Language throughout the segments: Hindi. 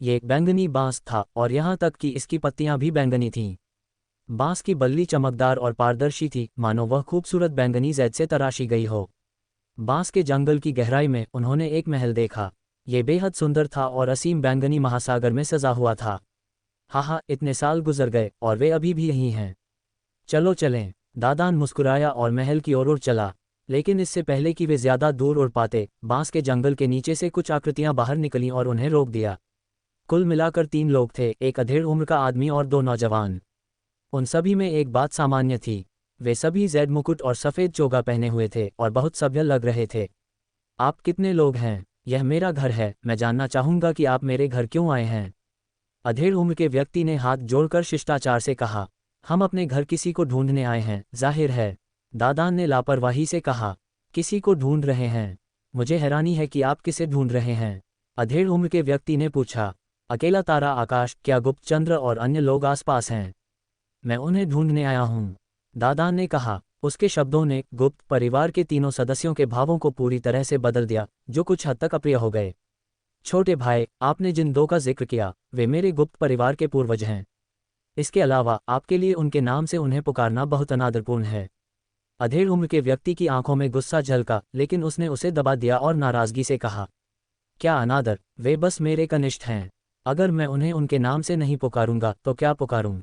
ये एक बैंगनी बांस था और यहाँ तक कि इसकी पत्तियां भी बैंगनी थीं। बांस की बल्ली चमकदार और पारदर्शी थी, मानो वह खूबसूरत बैंगनी जैद से तराशी गई हो। बांस के जंगल की गहराई में उन्होंने एक महल देखा। ये बेहद सुंदर था और असीम बैंगनी महासागर में सजा हुआ था। हाँ, इतने साल गुजर गए और वे अभी भी यहीं हैं। चलो चलें। दादान मुस्कुराया और महल की ओर उड़ चला। लेकिन इससे पहले कि वे ज्यादा दूर उड़ पाते, बांस के जंगल के नीचे से कुछ आकृतियां बाहर निकलीं और उन्हें रोक दिया। कुल मिलाकर 3 लोग थे, एक अधेड़ उम्र का आदमी और 2 नौजवान। उन सभी में एक बात सामान्य थी, वे सभी जैद मुकुट और सफ़ेद चोगा पहने हुए थे और बहुत सभ्य लग रहे थे। आप कितने लोग हैं? यह मेरा घर है, मैं जानना चाहूँगा कि आप मेरे घर क्यों आए हैं? अधेड़ उम्र के व्यक्ति ने हाथ जोड़कर शिष्टाचार से कहा। हम अपने घर किसी को ढूंढने आए हैं, जाहिर है। दादान ने लापरवाही से कहा। किसी को ढूंढ रहे हैं? मुझे हैरानी है कि आप किसे ढूंढ रहे हैं? अधेड़ उम्र के व्यक्ति ने पूछा। अकेला तारा आकाश, क्या गुप्त चंद्र और अन्य लोग आसपास हैं? मैं उन्हें ढूंढने आया हूँ, दादान ने कहा। उसके शब्दों ने गुप्त परिवार के तीनों सदस्यों के भावों को पूरी तरह से बदल दिया, जो कुछ हद तक अप्रिय हो गए। छोटे भाई, आपने जिन 2 का जिक्र किया, वे मेरे गुप्त परिवार के पूर्वज हैं। इसके अलावा आपके लिए उनके नाम से उन्हें पुकारना बहुत अनादरपूर्ण है। अधेड़ उम्र के व्यक्ति की आंखों में गुस्सा झलका, लेकिन उसने उसे दबा दिया और नाराजगी से कहा, क्या अनादर? वे बस मेरे कनिष्ठ हैं। अगर मैं उन्हें उनके नाम से नहीं पुकारूंगा तो क्या पुकारूं?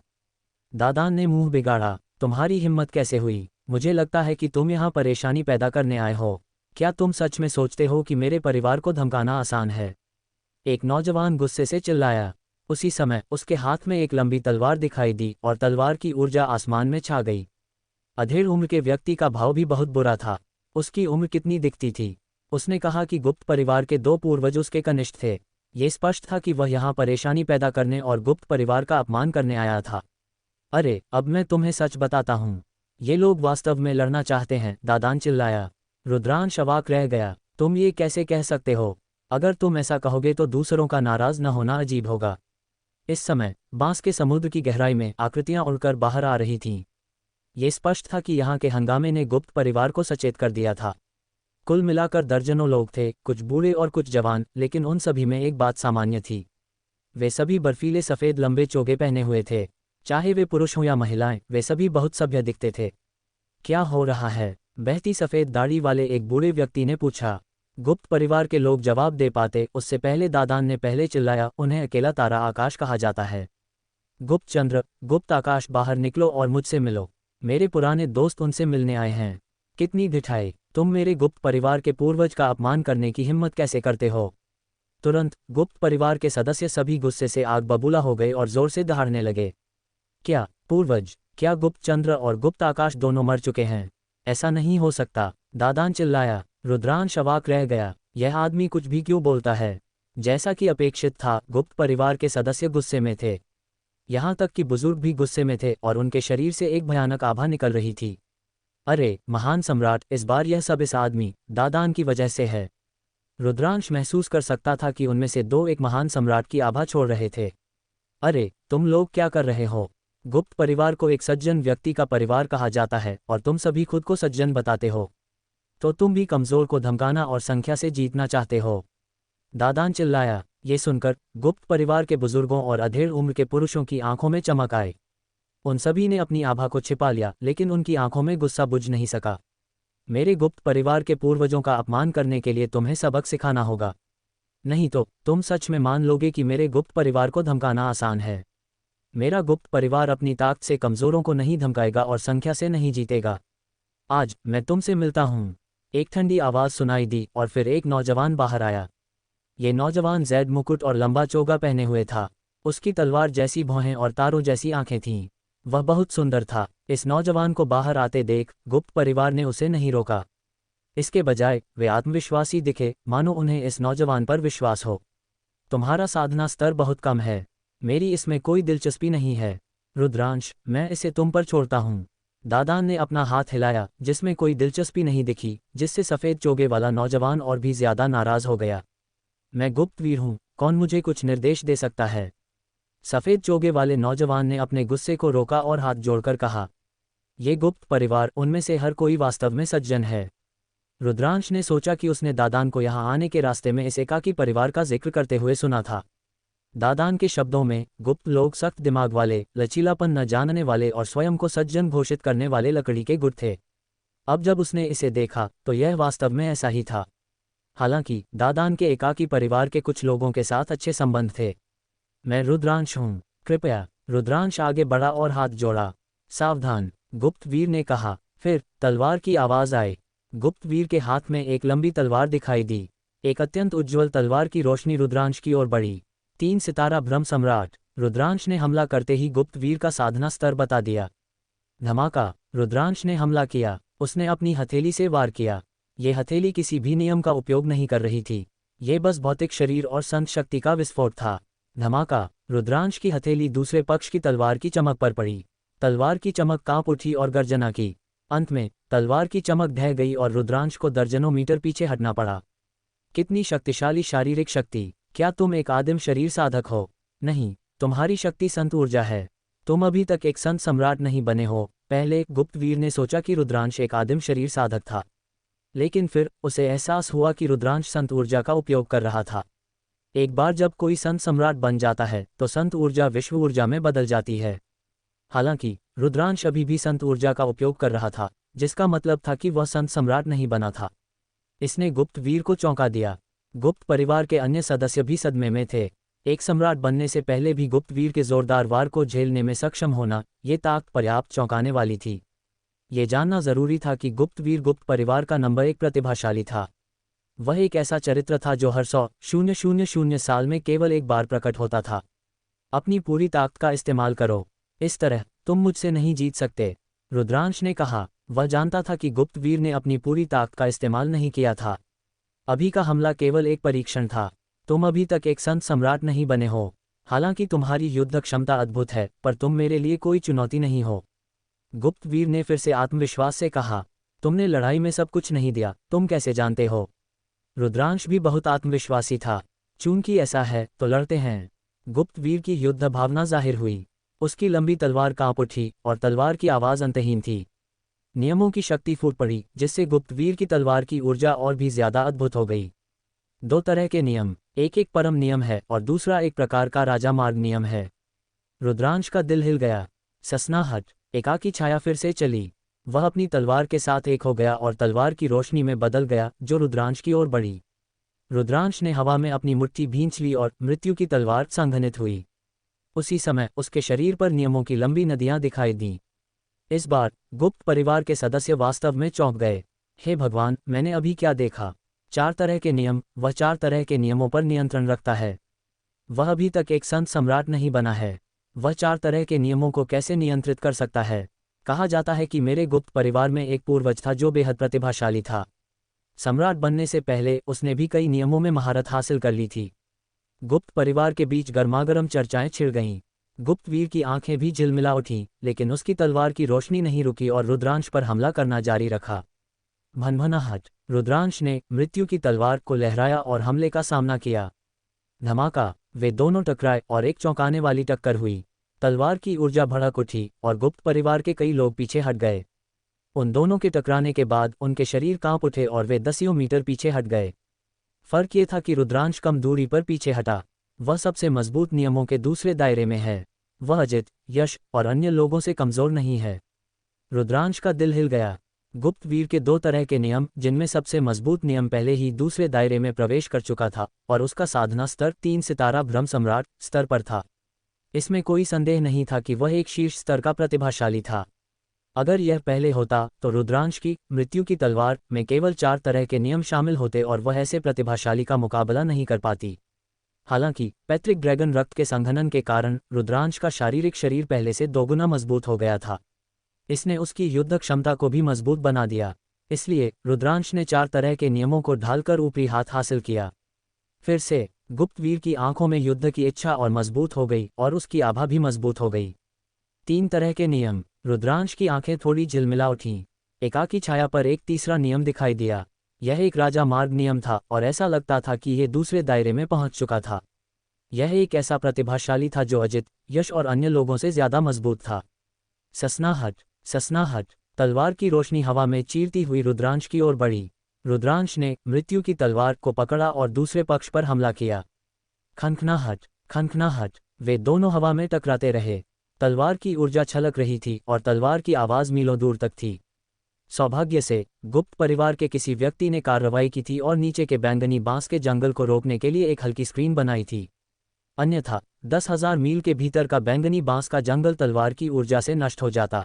दादान ने मुंह बिगाड़ा। तुम्हारी हिम्मत कैसे हुई? मुझे लगता है कि तुम यहाँ परेशानी पैदा करने आए हो। क्या तुम सच में सोचते हो कि मेरे परिवार को धमकाना आसान है? एक नौजवान गुस्से से चिल्लाया। उसी समय उसके हाथ में एक लंबी तलवार दिखाई दी और तलवार की ऊर्जा आसमान में छा गई। अधेड़ उम्र के व्यक्ति का भाव भी बहुत बुरा था। उसकी उम्र कितनी दिखती थी? उसने कहा कि गुप्त परिवार के 2 पूर्वज उसके कनिष्ठ थे। ये स्पष्ट था कि वह यहाँ परेशानी पैदा करने और गुप्त परिवार का अपमान करने आया था। अरे, अब मैं तुम्हें सच बताता हूँ। ये लोग वास्तव में लड़ना चाहते हैं, दादान चिल्लाया। रुद्रांश अवाक रह गया। तुम ये कैसे कह सकते हो? अगर तुम ऐसा कहोगे तो दूसरों का नाराज न होना अजीब होगा। इस समय बांस के समुद्र की गहराई में आकृतियां उड़कर बाहर आ रही थीं। ये स्पष्ट था कि यहाँ के हंगामे ने गुप्त परिवार को सचेत कर दिया था। कुल मिलाकर दर्जनों लोग थे, कुछ बूढ़े और कुछ जवान, लेकिन उन सभी में एक बात सामान्य थी। वे सभी बर्फीले सफ़ेद लंबे चोगे पहने हुए थे। चाहे वे पुरुष हों या महिलाएं, वे सभी बहुत सभ्य दिखते थे। क्या हो रहा है? बहती सफ़ेद दाढ़ी वाले एक बूढ़े व्यक्ति ने पूछा। गुप्त परिवार के लोग जवाब दे पाते उससे पहले दादान ने पहले चिल्लाया, उन्हें अकेला तारा आकाश कहा जाता है। गुप्त चंद्र, गुप्त आकाश, बाहर निकलो और मुझसे मिलो। मेरे पुराने दोस्त उनसे मिलने आए हैं। कितनी ढिठाई! तुम मेरे गुप्त परिवार के पूर्वज का अपमान करने की हिम्मत कैसे करते हो? तुरंत गुप्त परिवार के सदस्य सभी गुस्से से आग बबूला हो गए और जोर से दहाड़ने लगे। क्या पूर्वज? क्या गुप्त चंद्र और गुप्त आकाश दोनों मर चुके हैं? ऐसा नहीं हो सकता, दादान चिल्लाया। रुद्रांश अवाक रह गया। यह आदमी कुछ भी क्यों बोलता है? जैसा कि अपेक्षित था, गुप्त परिवार के सदस्य गुस्से में थे। यहाँ तक कि बुजुर्ग भी गुस्से में थे और उनके शरीर से एक भयानक आभा निकल रही थी। अरे महान सम्राट, इस बार यह सब इस आदमी दादान की वजह से है। रुद्रांश महसूस कर सकता था कि उनमें से 2 एक महान सम्राट की आभा छोड़ रहे थे। अरे तुम लोग क्या कर रहे हो? गुप्त परिवार को एक सज्जन व्यक्ति का परिवार कहा जाता है और तुम सभी खुद को सज्जन बताते हो। तो तुम भी कमज़ोर को धमकाना और संख्या से जीतना चाहते हो? दादान चिल्लाया। ये सुनकर गुप्त परिवार के बुजुर्गों और अधेड़ उम्र के पुरुषों की आंखों में चमक आई। उन सभी ने अपनी आभा को छिपा लिया, लेकिन उनकी आंखों में गुस्सा बुझ नहीं सका। मेरे गुप्त परिवार के पूर्वजों का अपमान करने के लिए तुम्हें सबक सिखाना होगा। नहीं तो तुम सच में मान लोगे कि मेरे गुप्त परिवार को धमकाना आसान है। मेरा गुप्त परिवार अपनी ताकत से कमज़ोरों को नहीं धमकाएगा और संख्या से नहीं जीतेगा। आज मैं तुमसे मिलता हूँ। एक ठंडी आवाज़ सुनाई दी और फिर एक नौजवान बाहर आया। ये नौजवान जैद मुकुट और लंबा चोगा पहने हुए था। उसकी तलवार जैसी भौहें और तारों जैसी आंखें थीं। वह बहुत सुंदर था। इस नौजवान को बाहर आते देख गुप्त परिवार ने उसे नहीं रोका। इसके बजाय वे आत्मविश्वासी दिखे, मानो उन्हें इस नौजवान पर विश्वास हो। तुम्हारा साधना स्तर बहुत कम है। मेरी इसमें कोई दिलचस्पी नहीं है। रुद्रांश, मैं इसे तुम पर छोड़ता हूँ। दादान ने अपना हाथ हिलाया, जिसमें कोई दिलचस्पी नहीं दिखी, जिससे सफ़ेद चोगे वाला नौजवान और भी ज्यादा नाराज हो गया। मैं गुप्त वीर हूँ, कौन मुझे कुछ निर्देश दे सकता है? सफ़ेद चोगे वाले नौजवान ने अपने गुस्से को रोका और हाथ जोड़कर कहा। ये गुप्त परिवार, उनमें से हर कोई वास्तव में सज्जन है। रुद्रांश ने सोचा कि उसने दादान को यहाँ आने के रास्ते में इस एकाकी परिवार का जिक्र करते हुए सुना था। दादान के शब्दों में, गुप्त लोग सख्त दिमाग वाले, लचीलापन न जानने वाले और स्वयं को सज्जन घोषित करने वाले लकड़ी के गुट थे। अब जब उसने इसे देखा तो यह वास्तव में ऐसा ही था। हालांकि दादान के एकाकी परिवार के कुछ लोगों के साथ अच्छे संबंध थे। मैं रुद्रांश हूँ, कृपया। रुद्रांश आगे बढ़ा और हाथ जोड़ा। सावधान, गुप्त वीर ने कहा। फिर तलवार की आवाज आई। गुप्त वीर के हाथ में एक लंबी तलवार दिखाई दी। एक अत्यंत उज्ज्वल तलवार की रोशनी रुद्रांश की ओर बढ़ी। 3 सितारा ब्रह्म सम्राट। रुद्रांश ने हमला करते ही गुप्त वीर का साधना स्तर बता दिया। धमाका। रुद्रांश ने हमला किया। उसने अपनी हथेली से वार किया। ये हथेली किसी भी नियम का उपयोग नहीं कर रही थी। ये बस भौतिक शरीर और संत शक्ति का विस्फोट था। धमाका। रुद्रांश की हथेली दूसरे पक्ष की तलवार की चमक पर पड़ी। तलवार की चमक कांप उठी और गर्जना की। अंत में तलवार की चमक ढह गई और रुद्रांश को दर्जनों मीटर पीछे हटना पड़ा। कितनी शक्तिशाली शारीरिक शक्ति! क्या तुम एक आदिम शरीर साधक हो? नहीं, तुम्हारी शक्ति संत ऊर्जा है। तुम अभी तक एक संत सम्राट नहीं बने हो। पहले गुप्त वीर ने सोचा कि रुद्रांश एक आदिम शरीर साधक था, लेकिन फिर उसे एहसास हुआ कि रुद्रांश संत ऊर्जा का उपयोग कर रहा था। एक बार जब कोई संत सम्राट बन जाता है तो संत ऊर्जा विश्व ऊर्जा में बदल जाती है। हालांकि रुद्रांश अभी भी संत ऊर्जा का उपयोग कर रहा था, जिसका मतलब था कि वह संत सम्राट नहीं बना था। इसने गुप्त वीर को चौंका दिया। गुप्त परिवार के अन्य सदस्य भी सदमे में थे। एक सम्राट बनने से पहले भी गुप्त वीर के जोरदार वार को झेलने में सक्षम होना, ये ताकत पर्याप्त चौंकाने वाली थी। ये जानना जरूरी था कि गुप्त वीर गुप्त परिवार का नंबर 1 प्रतिभाशाली था। वह एक ऐसा चरित्र था जो हर 100,000 साल में केवल एक बार प्रकट होता था। अपनी पूरी ताकत का इस्तेमाल करो, इस तरह तुम मुझसे नहीं जीत सकते, रुद्रांश ने कहा। वह जानता था कि गुप्त वीर ने अपनी पूरी ताकत का इस्तेमाल नहीं किया था। अभी का हमला केवल एक परीक्षण था। तुम अभी तक एक संत सम्राट नहीं बने हो। हालांकि तुम्हारी युद्ध क्षमता अद्भुत है, पर तुम मेरे लिए कोई चुनौती नहीं हो। गुप्त वीर ने फिर से आत्मविश्वास से कहा। तुमने लड़ाई में सब कुछ नहीं दिया, तुम कैसे जानते हो? रुद्रांश भी बहुत आत्मविश्वासी था। चूंकि ऐसा है तो लड़ते हैं। गुप्त वीर की युद्ध भावना जाहिर हुई। उसकी लंबी तलवार कांप उठी और तलवार की आवाज अंतहीन थी। नियमों की शक्ति फूट पड़ी, जिससे गुप्त वीर की तलवार की ऊर्जा और भी ज्यादा अद्भुत हो गई। 2 तरह के नियम, एक परम नियम है और दूसरा एक प्रकार का राजा मार्ग नियम है। रुद्रांश का दिल हिल गया। ससनाहट। एकाकी छाया फिर से चली। वह अपनी तलवार के साथ एक हो गया और तलवार की रोशनी में बदल गया, जो रुद्रांश की ओर बढ़ी। रुद्रांश ने हवा में अपनी मुट्ठी भींच ली और मृत्यु की तलवार संघनित हुई। उसी समय उसके शरीर पर नियमों की लंबी नदियां दिखाई दीं। इस बार गुप्त परिवार के सदस्य वास्तव में चौंक गए। हे भगवान, मैंने अभी क्या देखा? 4 तरह के नियम। वह 4 तरह के नियमों पर नियंत्रण रखता है। वह अभी तक एक संत सम्राट नहीं बना है। वह 4 तरह के नियमों को कैसे नियंत्रित कर सकता है? कहा जाता है कि मेरे गुप्त परिवार में एक पूर्वज था जो बेहद प्रतिभाशाली था। सम्राट बनने से पहले उसने भी कई नियमों में महारत हासिल कर ली थी। गुप्त परिवार के बीच गर्मागर्म चर्चाएं छिड़ गईं। गुप्त वीर की आंखें भी झिलमिला उठीं, लेकिन उसकी तलवार की रोशनी नहीं रुकी और रुद्रांश पर हमला करना जारी रखा। भनभनाहट। रुद्रांश ने मृत्यु की तलवार को लहराया और हमले का सामना किया। धमाका। वे दोनों टकराए और एक चौंकाने वाली टक्कर हुई। तलवार की ऊर्जा भड़क उठी और गुप्त परिवार के कई लोग पीछे हट गए। उन दोनों के टकराने के बाद उनके शरीर कांप उठे और वे दसियों मीटर पीछे हट गए। फर्क ये था कि रुद्रांश कम दूरी पर पीछे हटा। वह सबसे मजबूत नियमों के दूसरे दायरे में है। वह अजित, यश और अन्य लोगों से कमजोर नहीं है। रुद्रांश का दिल हिल गया। गुप्त वीर के 2 तरह के नियम, जिनमें सबसे मजबूत नियम पहले ही दूसरे दायरे में प्रवेश कर चुका था और उसका साधना स्तर 3 सितारा ब्रह्म सम्राट स्तर पर था। इसमें कोई संदेह नहीं था कि वह एक शीर्ष स्तर का प्रतिभाशाली था। अगर यह पहले होता तो रुद्रांश की मृत्यु की तलवार में केवल 4 तरह के नियम शामिल होते और वह ऐसे प्रतिभाशाली का मुकाबला नहीं कर पाती। हालांकि पैतृक ड्रैगन रक्त के संघनन के कारण रुद्रांश का शारीरिक शरीर पहले से 2 गुना मजबूत हो गया था। इसने उसकी युद्ध क्षमता को भी मजबूत बना दिया। इसलिए रुद्रांश ने 4 तरह के नियमों को ढालकर ऊपरी हाथ हासिल किया। फिर से गुप्त वीर की आंखों में युद्ध की इच्छा और मजबूत हो गई और उसकी आभा भी मजबूत हो गई। 3 तरह के नियम। रुद्रांश की आंखें थोड़ी झिलमिला उठीं। एकाकी छाया पर एक तीसरा नियम दिखाई दिया। यह एक राजा मार्ग नियम था और ऐसा लगता था कि यह दूसरे दायरे में पहुंच चुका था। यह एक ऐसा प्रतिभाशाली था जो अजित, यश और अन्य लोगों से ज्यादा मजबूत था। ससनाहट। ससनाहट। तलवार की रोशनी हवा में चीरती हुई रुद्रांश की ओर बढ़ी। रुद्रांश ने मृत्यु की तलवार को पकड़ा और दूसरे पक्ष पर हमला किया। खनखनाहट। खनखनाहट, वे दोनों हवा में टकराते रहे। तलवार की ऊर्जा छलक रही थी और तलवार की आवाज मीलों दूर तक थी। सौभाग्य से गुप्त परिवार के किसी व्यक्ति ने कार्रवाई की थी और नीचे के बैंगनी बांस के जंगल को रोकने के लिए एक हल्की स्क्रीन बनाई थी। अन्यथा 10,000 मील के भीतर का बैंगनी बांस का जंगल तलवार की ऊर्जा से नष्ट हो जाता।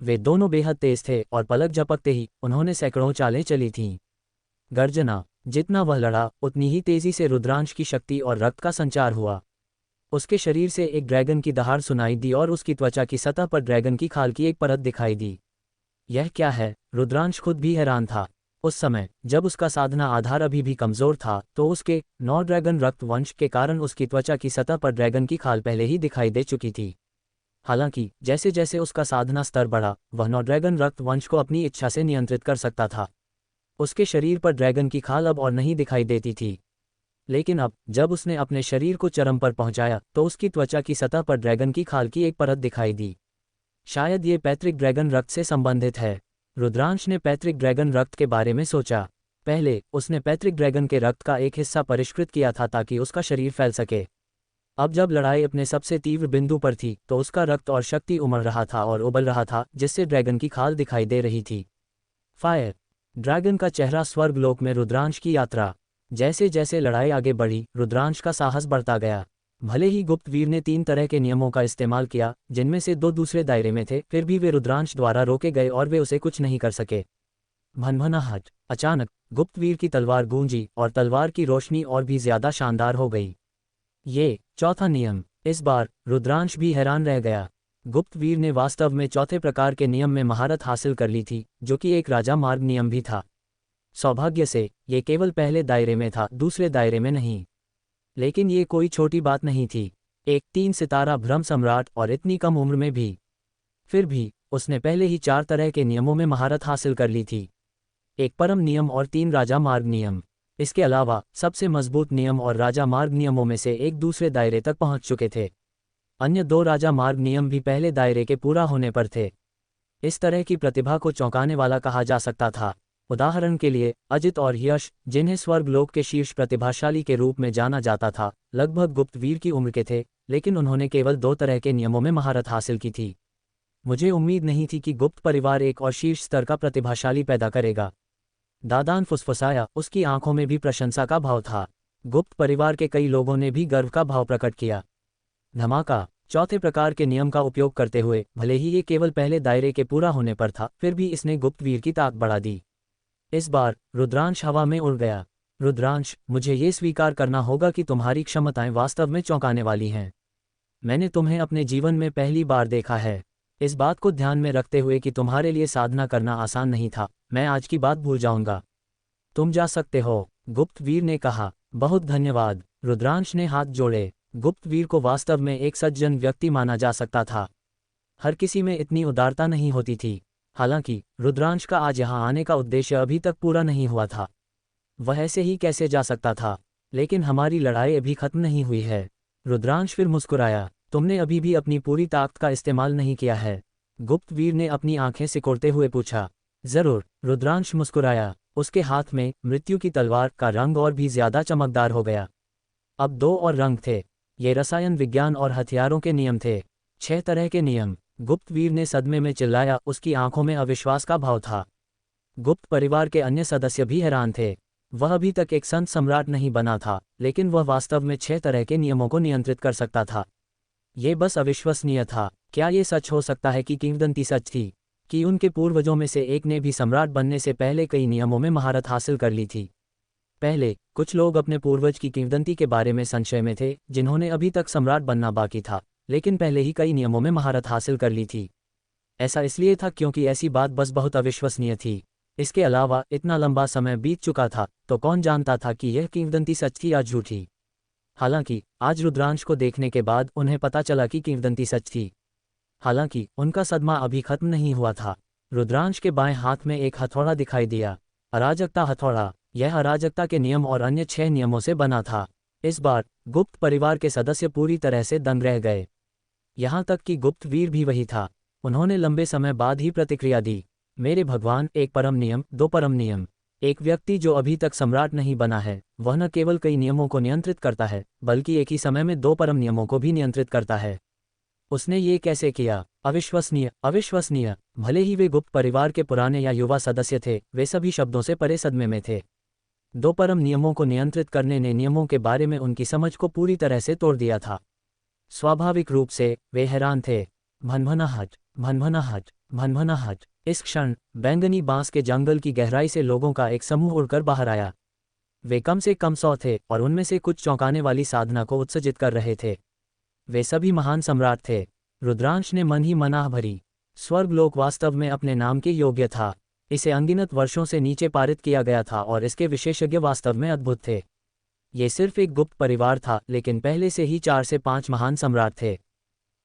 वे दोनों बेहद तेज थे और पलक झपकते ही उन्होंने सैकड़ों चालें चली थीं। गर्जना, जितना वह लड़ा उतनी ही तेजी से रुद्रांश की शक्ति और रक्त का संचार हुआ। उसके शरीर से एक ड्रैगन की दहाड़ सुनाई दी और उसकी त्वचा की सतह पर ड्रैगन की खाल की एक परत दिखाई दी। यह क्या है? रुद्रांश खुद भी हैरान था। उस समय जब उसका साधना आधार अभी भी कमजोर था तो उसके 9 ड्रैगन रक्त वंश के कारण उसकी त्वचा की सतह पर ड्रैगन की खाल पहले ही दिखाई दे चुकी थी। हालांकि जैसे जैसे उसका साधना स्तर बढ़ा, वह 9 ड्रैगन रक्त वंश को अपनी इच्छा से नियंत्रित कर सकता था। उसके शरीर पर ड्रैगन की खाल अब और नहीं दिखाई देती थी। लेकिन अब जब उसने अपने शरीर को चरम पर पहुंचाया तो उसकी त्वचा की सतह पर ड्रैगन की खाल की एक परत दिखाई दी। शायद ये पैतृक ड्रैगन रक्त से संबंधित है। रुद्रांश ने पैतृक ड्रैगन रक्त के बारे में सोचा। पहले उसने पैतृक ड्रैगन के रक्त का एक हिस्सा परिष्कृत किया था ताकि उसका शरीर फैल सके। अब जब लड़ाई अपने सबसे तीव्र बिंदु पर थी तो उसका रक्त और शक्ति उमड़ रहा था और उबल रहा था, जिससे ड्रैगन की खाल दिखाई दे रही थी। फायर। ड्रैगन का चेहरा स्वर्गलोक में रुद्रांश की यात्रा। जैसे जैसे लड़ाई आगे बढ़ी, रुद्रांश का साहस बढ़ता गया। भले ही गुप्तवीर ने 3 तरह के नियमों का इस्तेमाल किया, जिनमें से 2 दूसरे दायरे में थे, फिर भी वे रुद्रांश द्वारा रोके गए और वे उसे कुछ नहीं कर सके। भनभनाहट। अचानक गुप्तवीर की तलवार गूंजी और तलवार की रोशनी और भी ज्यादा शानदार हो गई। ये चौथा नियम। इस बार रुद्रांश भी हैरान रह गया। गुप्तवीर ने वास्तव में चौथे प्रकार के नियम में महारत हासिल कर ली थी, जो कि एक राजा मार्ग नियम भी था। सौभाग्य से ये केवल पहले दायरे में था, दूसरे दायरे में नहीं। लेकिन ये कोई छोटी बात नहीं थी। एक 3 सितारा भ्रम सम्राट और इतनी कम उम्र में भी। फिर भी उसने पहले ही 4 तरह के नियमों में महारत हासिल कर ली थी। एक परम नियम और 3 राजा मार्ग नियम। इसके अलावा सबसे मजबूत नियम और राजा मार्ग नियमों में से एक दूसरे दायरे तक पहुंच चुके थे। अन्य 2 राजा मार्ग नियम भी पहले दायरे के पूरा होने पर थे। इस तरह की प्रतिभा को चौंकाने वाला कहा जा सकता था। उदाहरण के लिए अजित और यश, जिन्हें स्वर्गलोक के शीर्ष प्रतिभाशाली के रूप में जाना जाता था, लगभग गुप्तवीर की उम्र के थे, लेकिन उन्होंने केवल 2 तरह के नियमों में महारत हासिल की थी। मुझे उम्मीद नहीं थी कि गुप्त परिवार एक और शीर्ष स्तर का प्रतिभाशाली पैदा करेगा। दादान फुसफुसाया, उसकी आंखों में भी प्रशंसा का भाव था। गुप्त परिवार के कई लोगों ने भी गर्व का भाव प्रकट किया। धमाका। चौथे प्रकार के नियम का उपयोग करते हुए, भले ही ये केवल पहले दायरे के पूरा होने पर था, फिर भी इसने गुप्तवीर की ताकत बढ़ा दी। इस बार रुद्रांश हवा में उड़ गया। रुद्रांश, मुझे ये स्वीकार करना होगा कि तुम्हारी क्षमताएं वास्तव में चौंकाने वाली हैं। मैंने तुम्हें अपने जीवन में पहली बार देखा है। इस बात को ध्यान में रखते हुए कि तुम्हारे लिए साधना करना आसान नहीं था, मैं आज की बात भूल जाऊंगा। तुम जा सकते हो, गुप्तवीर ने कहा। बहुत धन्यवाद। रुद्रांश ने हाथ जोड़े। गुप्तवीर को वास्तव में एक सज्जन व्यक्ति माना जा सकता था। हर किसी में इतनी उदारता नहीं होती थी। हालांकि रुद्रांश का आज यहाँ आने का उद्देश्य अभी तक पूरा नहीं हुआ था। वह ऐसे ही कैसे जा सकता था? लेकिन हमारी लड़ाई अभी खत्म नहीं हुई है। रुद्रांश फिर मुस्कुराया। तुमने अभी भी अपनी पूरी ताकत का इस्तेमाल नहीं किया है? गुप्तवीर ने अपनी आंखें सिकोड़ते हुए पूछा। जरूर, रुद्रांश मुस्कुराया। उसके हाथ में मृत्यु की तलवार का रंग और भी ज्यादा चमकदार हो गया। अब 2 और रंग थे। ये रसायन विज्ञान और हथियारों के नियम थे। 6 तरह के नियम। गुप्तवीर ने सदमे में चिल्लाया, उसकी आंखों में अविश्वास का भाव था। गुप्त परिवार के अन्य सदस्य भी हैरान थे। वह अभी तक एक संत सम्राट नहीं बना था, लेकिन वह वास्तव में 6 तरह के नियमों को नियंत्रित कर सकता था। ये बस अविश्वसनीय था। क्या ये सच हो सकता है कि किंवदंती सच थी, कि उनके पूर्वजों में से एक ने भी सम्राट बनने से पहले कई नियमों में महारत हासिल कर ली थी? पहले कुछ लोग अपने पूर्वज की किंवदंती के बारे में संशय में थे, जिन्होंने अभी तक सम्राट बनना बाकी था, लेकिन पहले ही कई नियमों में महारत हासिल कर ली थी। ऐसा इसलिए था क्योंकि ऐसी बात बस बहुत अविश्वसनीय थी। इसके अलावा इतना लंबा समय बीत चुका था, तो कौन जानता था कि यह किंवदंती सच थी या झूठी। हालांकि आज रुद्रांश को देखने के बाद उन्हें पता चला कि किंवदंती सच थी। हालांकि उनका सदमा अभी खत्म नहीं हुआ था। रुद्रांश के बाएं हाथ में एक हथौड़ा दिखाई दिया। अराजकता हथौड़ा। यह अराजकता के नियम और अन्य 6 नियमों से बना था। इस बार गुप्त परिवार के सदस्य पूरी तरह से दंग रह गए। यहाँ तक कि गुप्तवीर भी वही था। उन्होंने लंबे समय बाद ही प्रतिक्रिया दी। मेरे भगवान, एक परम नियम, 2 परम नियम। एक व्यक्ति जो अभी तक सम्राट नहीं बना है, वह न केवल कई नियमों को नियंत्रित करता है, बल्कि एक ही समय में 2 परम नियमों को भी नियंत्रित करता है। उसने ये कैसे किया? अविश्वसनीय, अविश्वसनीय। भले ही वे गुप्त परिवार के पुराने या युवा सदस्य थे, वे सभी शब्दों से परे सदमे में थे। 2 परम नियमों को नियंत्रित करने ने नियमों के बारे में उनकी समझ को पूरी तरह से तोड़ दिया था। स्वाभाविक रूप से वे हैरान थे। भनभनाहट, भनभनाहट, भनभनाहट। इस क्षण बैंगनी बांस के जंगल की गहराई से लोगों का एक समूह उड़कर बाहर आया। वे कम से कम 100 थे और उनमें से कुछ चौंकाने वाली साधना को उत्सर्जित कर रहे थे। वे सभी महान सम्राट थे। रुद्रांश ने मन ही मन आह भरी। स्वर्गलोक वास्तव में अपने नाम के योग्य था। इसे अनगिनत वर्षों से नीचे पारित किया गया था और इसके विशेषज्ञ वास्तव में अद्भुत थे। ये सिर्फ एक गुप्त परिवार था, लेकिन पहले से ही 4 से 5 महान सम्राट थे।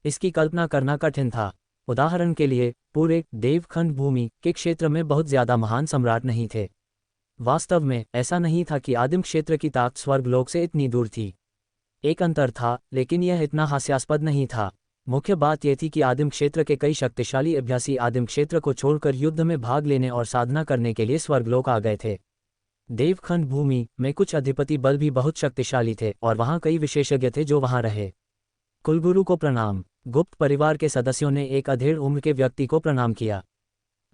इसकी कल्पना करना कठिन था। उदाहरण के लिए, पूरे देवखंड भूमि के क्षेत्र में बहुत ज्यादा महान सम्राट नहीं थे। वास्तव में ऐसा नहीं था कि आदिम क्षेत्र की ताकत स्वर्गलोक से इतनी दूर थी। एक अंतर था, लेकिन यह इतना हास्यास्पद नहीं था। मुख्य बात यह थी कि आदिम क्षेत्र के कई शक्तिशाली अभ्यासी आदिम क्षेत्र को छोड़कर युद्ध में भाग लेने और साधना करने के लिए स्वर्गलोक आ गए थे। देवखंड भूमि में कुछ अधिपति बल भी बहुत शक्तिशाली थे और वहां कई विशेषज्ञ थे जो वहां रहे। कुलगुरु को प्रणाम। गुप्त परिवार के सदस्यों ने एक अधेड़ उम्र के व्यक्ति को प्रणाम किया।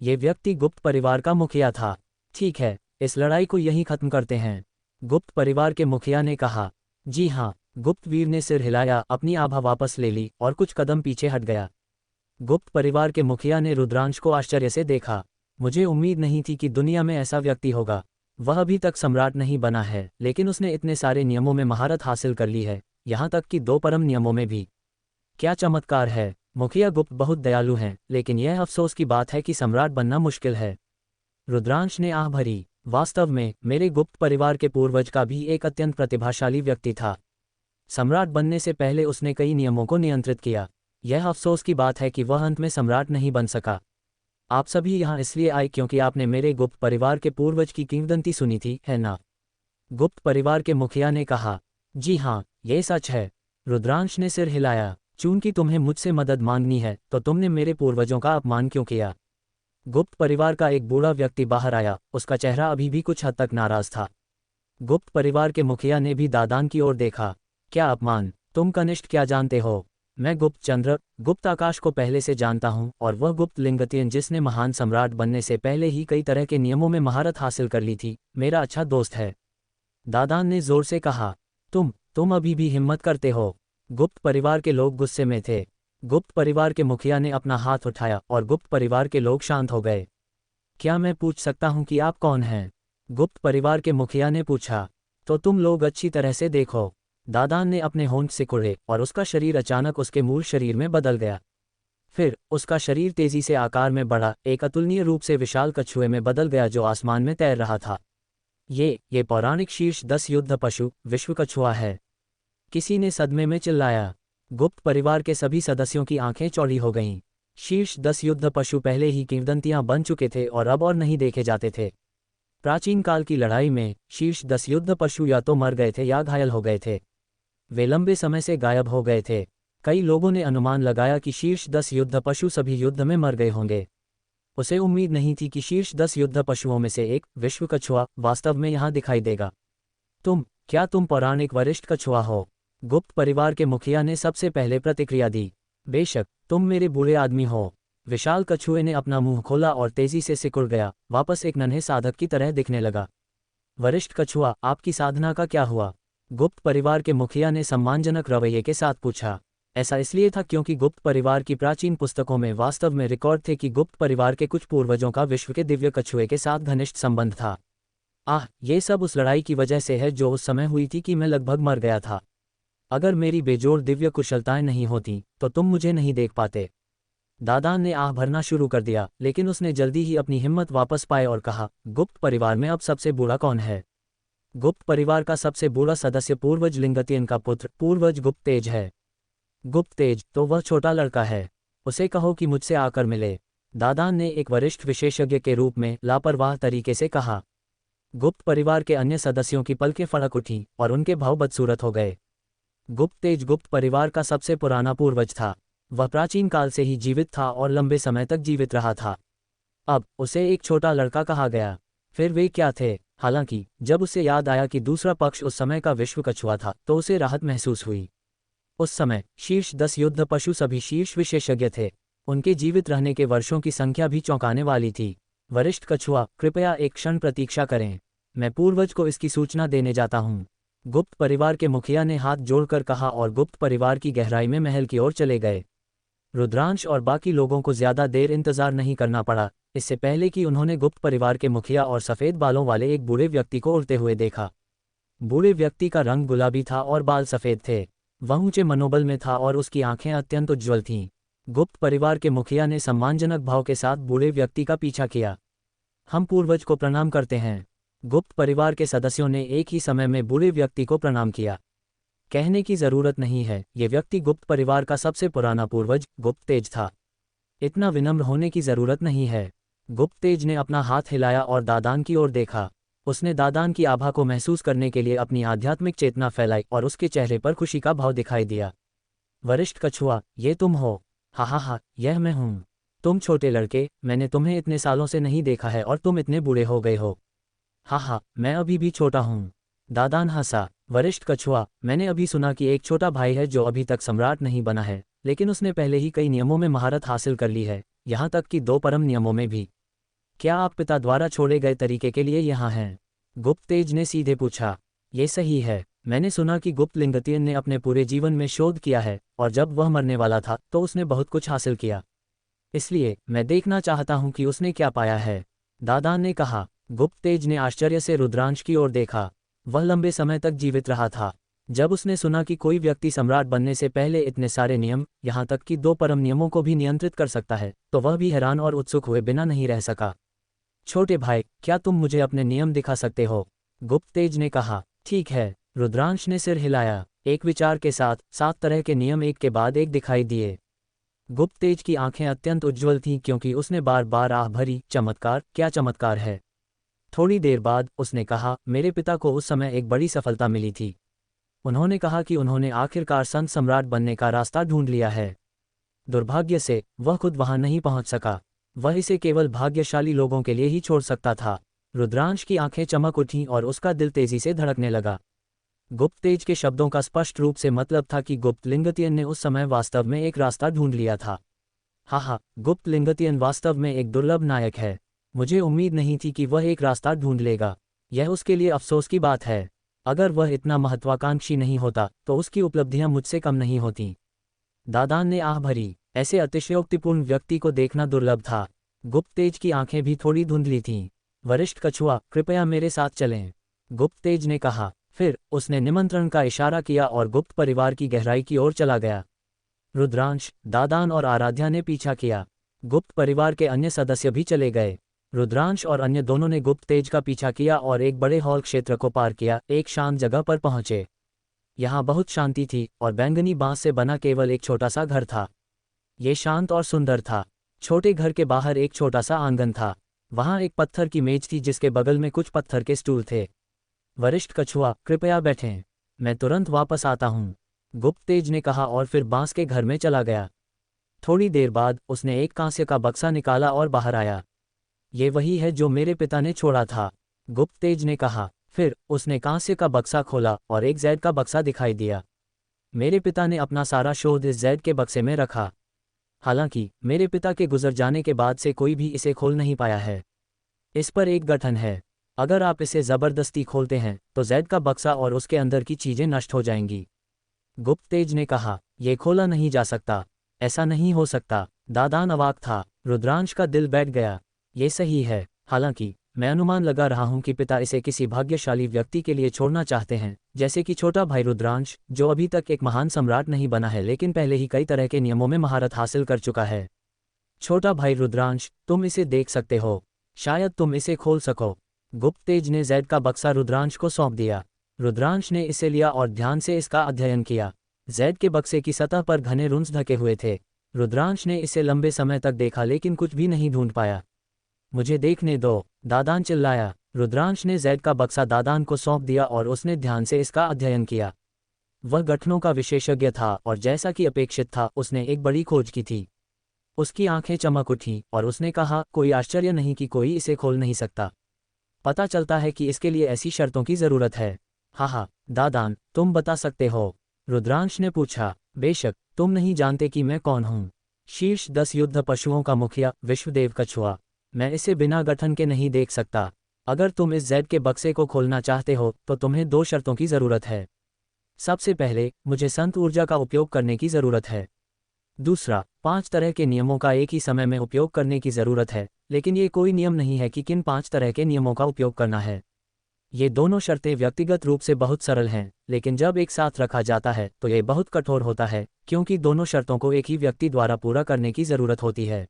ये व्यक्ति गुप्त परिवार का मुखिया था। ठीक है, इस लड़ाई को यहीं खत्म करते हैं, गुप्त परिवार के मुखिया ने कहा। जी हाँ, गुप्त वीर ने सिर हिलाया, अपनी आभा वापस ले ली और कुछ कदम पीछे हट गया। गुप्त परिवार के मुखिया ने रुद्रांश को आश्चर्य से देखा। मुझे उम्मीद नहीं थी कि दुनिया में ऐसा व्यक्ति होगा। वह अभी तक सम्राट नहीं बना है, लेकिन उसने इतने सारे नियमों में महारत हासिल कर ली है, यहाँ तक कि 2 परम नियमों में भी। क्या चमत्कार है! मुखिया गुप्त बहुत दयालु हैं, लेकिन यह अफसोस की बात है कि सम्राट बनना मुश्किल है। रुद्रांश ने आह भरी। वास्तव में मेरे गुप्त परिवार के पूर्वज का भी एक अत्यंत प्रतिभाशाली व्यक्ति था। सम्राट बनने से पहले उसने कई नियमों को नियंत्रित किया। यह अफसोस की बात है कि वह अंत में सम्राट नहीं बन सका। आप सभी यहाँ इसलिए आए क्योंकि आपने मेरे गुप्त परिवार के पूर्वज की किंवदंती सुनी थी, है ना? गुप्त परिवार के मुखिया ने कहा। जी हाँ, ये सच है। रुद्रांश ने सिर हिलाया। चूंकि तुम्हें मुझसे मदद मांगनी है, तो तुमने मेरे पूर्वजों का अपमान क्यों किया? गुप्त परिवार का एक बूढ़ा व्यक्ति बाहर आया। उसका चेहरा अभी भी कुछ हद तक नाराज था। गुप्त परिवार के मुखिया ने भी दादान की ओर देखा। क्या अपमान? तुम कनिष्ठ क्या जानते हो? मैं गुप्त चंद्र, गुप्त आकाश को पहले से जानता हूँ और वह गुप्त लिंगतियन जिसने महान सम्राट बनने से पहले ही कई तरह के नियमों में महारत हासिल कर ली थी, मेरा अच्छा दोस्त है। दादान ने जोर से कहा। तुम अभी भी हिम्मत करते हो? गुप्त परिवार के लोग गुस्से में थे। गुप्त परिवार के मुखिया ने अपना हाथ उठाया और गुप्त परिवार के लोग शांत हो गए। क्या मैं पूछ सकता हूँ कि आप कौन हैं? गुप्त परिवार के मुखिया ने पूछा। तो तुम लोग अच्छी तरह से देखो। दादान ने अपने होंठ सिकुड़े और उसका शरीर अचानक उसके मूल शरीर में बदल गया। फिर उसका शरीर तेजी से आकार में बढ़ा, एक अतुलनीय रूप से विशाल कछुए में बदल गया जो आसमान में तैर रहा था। ये पौराणिक शीर्ष 10 युद्ध पशु विश्व कछुआ है। किसी ने सदमे में चिल्लाया। गुप्त परिवार के सभी सदस्यों की आंखें चौड़ी हो गईं। शीर्ष 10 युद्ध पशु पहले ही किंवदंतियां बन चुके थे और अब और नहीं देखे जाते थे। प्राचीन काल की लड़ाई में शीर्ष 10 युद्ध पशु या तो मर गए थे या घायल हो गए थे। वे लंबे समय से गायब हो गए थे। कई लोगों ने अनुमान लगाया कि शीर्ष 10 युद्ध पशु सभी युद्ध में मर गए होंगे। उसे उम्मीद नहीं थी कि शीर्ष 10 युद्ध पशुओं में से एक, विश्व कछुआ, वास्तव में यहाँ दिखाई देगा। क्या तुम पौराणिक वरिष्ठ कछुआ हो? गुप्त परिवार के मुखिया ने सबसे पहले प्रतिक्रिया दी। बेशक, तुम मेरे बूढ़े आदमी हो। विशाल कछुए ने अपना मुंह खोला और तेजी से सिकुड़ गया, वापस एक नन्हे साधक की तरह दिखने लगा। वरिष्ठ कछुआ, आपकी साधना का क्या हुआ? गुप्त परिवार के मुखिया ने सम्मानजनक रवैये के साथ पूछा। ऐसा इसलिए था क्योंकि गुप्त परिवार की प्राचीन पुस्तकों में वास्तव में रिकॉर्ड थे कि गुप्त परिवार के कुछ पूर्वजों का विश्व के दिव्य कछुए के साथ घनिष्ठ संबंध था। ये सब उस लड़ाई की वजह से है जो उस समय हुई थी कि मैं लगभग मर गया था। अगर मेरी बेजोड़ दिव्य कुशलताएं नहीं होती तो तुम मुझे नहीं देख पाते। दादान ने आह भरना शुरू कर दिया, लेकिन उसने जल्दी ही अपनी हिम्मत वापस पाए और कहा, गुप्त परिवार में अब सबसे बूढ़ा कौन है? गुप्त परिवार का सबसे बूढ़ा सदस्य पूर्वज लिंगतियन का पुत्र पूर्वज गुप्त तेज है। गुप्त तेज? तो वह छोटा लड़का है। उसे कहो कि मुझसे आकर मिले। दादान ने एक वरिष्ठ विशेषज्ञ के रूप में लापरवाह तरीके से कहा। गुप्त परिवार के अन्य सदस्यों की पलकें फड़क उठीं और उनके भाव बदसूरत हो गए। गुप्त तेज गुप्त परिवार का सबसे पुराना पूर्वज था। वह प्राचीन काल से ही जीवित था और लंबे समय तक जीवित रहा था। अब उसे एक छोटा लड़का कहा गया। फिर वे क्या थे? हालांकि जब उसे याद आया कि दूसरा पक्ष उस समय का विश्व कछुआ था तो उसे राहत महसूस हुई। उस समय शीर्ष 10 युद्ध पशु सभी शीर्ष विशेषज्ञ थे। उनके जीवित रहने के वर्षों की संख्या भी चौंकाने वाली थी। वरिष्ठ कछुआ, कृपया एक क्षण प्रतीक्षा करें, मैं पूर्वज को इसकी सूचना देने जाता हूँ। गुप्त परिवार के मुखिया ने हाथ जोड़कर कहा और गुप्त परिवार की गहराई में महल की ओर चले गए। रुद्रांश और बाकी लोगों को ज्यादा देर इंतजार नहीं करना पड़ा, इससे पहले कि उन्होंने गुप्त परिवार के मुखिया और सफेद बालों वाले एक बूढ़े व्यक्ति को उड़ते हुए देखा। बूढ़े व्यक्ति का रंग गुलाबी था और बाल सफेद थे। वह ऊंचे मनोबल में था और उसकी आंखें अत्यंत उज्ज्वल थीं। गुप्त परिवार के मुखिया ने सम्मानजनक भाव के साथ बूढ़े व्यक्ति का पीछा किया। हम पूर्वज को प्रणाम करते हैं। गुप्त परिवार के सदस्यों ने एक ही समय में बूढ़े व्यक्ति को प्रणाम किया। कहने की जरूरत नहीं है, ये व्यक्ति गुप्त परिवार का सबसे पुराना पूर्वज गुप्त तेज था। इतना विनम्र होने की जरूरत नहीं है। गुप्त तेज ने अपना हाथ हिलाया और दादान की ओर देखा। उसने दादान की आभा को महसूस करने के लिए अपनी आध्यात्मिक चेतना फैलाई और उसके चेहरे पर खुशी का भाव दिखाई दिया। वरिष्ठ कछुआ, ये तुम हो? हा हा हा, यह मैं हूँ। तुम छोटे लड़के, मैंने तुम्हें इतने सालों से नहीं देखा है और तुम इतने बूढ़े हो गए हो। हाँ हाँ, मैं अभी भी छोटा हूँ। दादान हंसा। वरिष्ठ कछुआ, मैंने अभी सुना कि एक छोटा भाई है जो अभी तक सम्राट नहीं बना है, लेकिन उसने पहले ही कई नियमों में महारत हासिल कर ली है, यहाँ तक कि 2 परम नियमों में भी। क्या आप पिता द्वारा छोड़े गए तरीके के लिए यहाँ हैं? गुप्त तेज ने सीधे पूछा। ये सही है, मैंने सुना कि गुप्त लिंगतियन ने अपने पूरे जीवन में शोध किया है और जब वह मरने वाला था तो उसने बहुत कुछ हासिल किया। इसलिए मैं देखना चाहता हूँ कि उसने क्या पाया है, दादान ने कहा। गुप्त तेज ने आश्चर्य से रुद्रांश की ओर देखा। वह लंबे समय तक जीवित रहा था। जब उसने सुना कि कोई व्यक्ति सम्राट बनने से पहले इतने सारे नियम, यहाँ तक कि 2 परम नियमों को भी नियंत्रित कर सकता है, तो वह भी हैरान और उत्सुक हुए बिना नहीं रह सका। छोटे भाई, क्या तुम मुझे अपने नियम दिखा सकते हो? गुप्त तेज ने कहा। ठीक है, रुद्रांश ने सिर हिलाया। एक विचार के साथ 7 तरह के नियम एक के बाद एक दिखाई दिए। गुप्त तेज की आंखें अत्यंत उज्ज्वल थीं क्योंकि उसने बार बार आह भरी, चमत्कार, क्या चमत्कार है। थोड़ी देर बाद उसने कहा, मेरे पिता को उस समय एक बड़ी सफलता मिली थी। उन्होंने कहा कि उन्होंने आखिरकार संत सम्राट बनने का रास्ता ढूंढ लिया है। दुर्भाग्य से वह खुद वहां नहीं पहुंच सका। वह इसे केवल भाग्यशाली लोगों के लिए ही छोड़ सकता था। रुद्रांश की आंखें चमक उठीं और उसका दिल तेजी से धड़कने लगा। गुप्त तेज के शब्दों का स्पष्ट रूप से मतलब था कि गुप्त लिंगतियन ने उस समय वास्तव में एक रास्ता ढूंढ लिया था। हाँ, गुप्त लिंगतियन वास्तव में एक दुर्लभ नायक है। मुझे उम्मीद नहीं थी कि वह एक रास्ता ढूंढ लेगा। यह उसके लिए अफसोस की बात है। अगर वह इतना महत्वाकांक्षी नहीं होता तो उसकी उपलब्धियां मुझसे कम नहीं होतीं। दादान ने आह भरी। ऐसे अतिशयोक्तिपूर्ण व्यक्ति को देखना दुर्लभ था। गुप्त तेज की आंखें भी थोड़ी धुंधली थीं। वरिष्ठ कछुआ, कृपया मेरे साथ चलें, गुप्त तेज ने कहा। फिर उसने निमंत्रण का इशारा किया और गुप्त परिवार की गहराई की ओर चला गया। रुद्रांश, दादान और आराध्या ने पीछा किया। गुप्त परिवार के अन्य सदस्य भी चले गए। रुद्रांश और अन्य दोनों ने गुप्त तेज का पीछा किया और एक बड़े हॉल क्षेत्र को पार किया, एक शांत जगह पर पहुंचे। यहाँ बहुत शांति थी और बैंगनी बांस से बना केवल एक छोटा सा घर था। ये शांत और सुंदर था। छोटे घर के बाहर एक छोटा सा आंगन था। वहाँ एक पत्थर की मेज थी जिसके बगल में कुछ पत्थर के स्टूल थे। वरिष्ठ कछुआ, कृपया बैठें, मैं तुरंत वापस आता हूँ, गुप्त तेज ने कहा और फिर बांस के घर में चला गया। थोड़ी देर बाद उसने एक कांस्य का बक्सा निकाला और बाहर आया। ये वही है जो मेरे पिता ने छोड़ा था, गुप्त तेज ने कहा। फिर उसने कांस्य का बक्सा खोला और एक जैद का बक्सा दिखाई दिया। मेरे पिता ने अपना सारा शोध इस जैद के बक्से में रखा। हालांकि मेरे पिता के गुजर जाने के बाद से कोई भी इसे खोल नहीं पाया है। इस पर एक गठन है। अगर आप इसे जबरदस्ती खोलते हैं तो जैद का बक्सा और उसके अंदर की चीजें नष्ट हो जाएंगी, गुप्त तेज ने कहा। यह खोला नहीं जा सकता, ऐसा नहीं हो सकता। दादान अवाक था। रुद्रांश का दिल बैठ गया। ये सही है। हालांकि मैं अनुमान लगा रहा हूं कि पिता इसे किसी भाग्यशाली व्यक्ति के लिए छोड़ना चाहते हैं, जैसे कि छोटा भाई रुद्रांश, जो अभी तक एक महान सम्राट नहीं बना है लेकिन पहले ही कई तरह के नियमों में महारत हासिल कर चुका है। छोटा भाई रुद्रांश, तुम इसे देख सकते हो, शायद तुम इसे खोल सको। गुप्त तेज ने जैद का बक्सा रुद्रांश को सौंप दिया। रुद्रांश ने इसे लिया और ध्यान से इसका अध्ययन किया। जैद के बक्से की सतह पर घने रुंस ढके हुए थे। रुद्रांश ने इसे लंबे समय तक देखा लेकिन कुछ भी नहीं ढूंढ पाया। मुझे देखने दो, दादान चिल्लाया। रुद्रांश ने जैद का बक्सा दादान को सौंप दिया और उसने ध्यान से इसका अध्ययन किया। वह गठनों का विशेषज्ञ था और जैसा कि अपेक्षित था उसने एक बड़ी खोज की थी। उसकी आंखें चमक उठीं और उसने कहा, कोई आश्चर्य नहीं कि कोई इसे खोल नहीं सकता। पता चलता है कि इसके लिए ऐसी शर्तों की जरूरत है। हाँ, दादान, तुम बता सकते हो? रुद्रांश ने पूछा। बेशक, तुम नहीं जानते कि मैं कौन हूँ। शीर्ष 10 युद्ध पशुओं का मुखिया विश्वदेव कछुआ। मैं इसे बिना गठन के नहीं देख सकता। अगर तुम इस जेड के बक्से को खोलना चाहते हो तो तुम्हें 2 शर्तों की जरूरत है। सबसे पहले, मुझे संत ऊर्जा का उपयोग करने की जरूरत है। दूसरा, 5 तरह के नियमों का एक ही समय में उपयोग करने की जरूरत है, लेकिन ये कोई नियम नहीं है कि किन 5 तरह के नियमों का उपयोग करना है। ये दोनों शर्तें व्यक्तिगत रूप से बहुत सरल हैं, लेकिन जब एक साथ रखा जाता है तो ये बहुत कठोर होता है, क्योंकि दोनों शर्तों को एक ही व्यक्ति द्वारा पूरा करने की जरूरत होती है।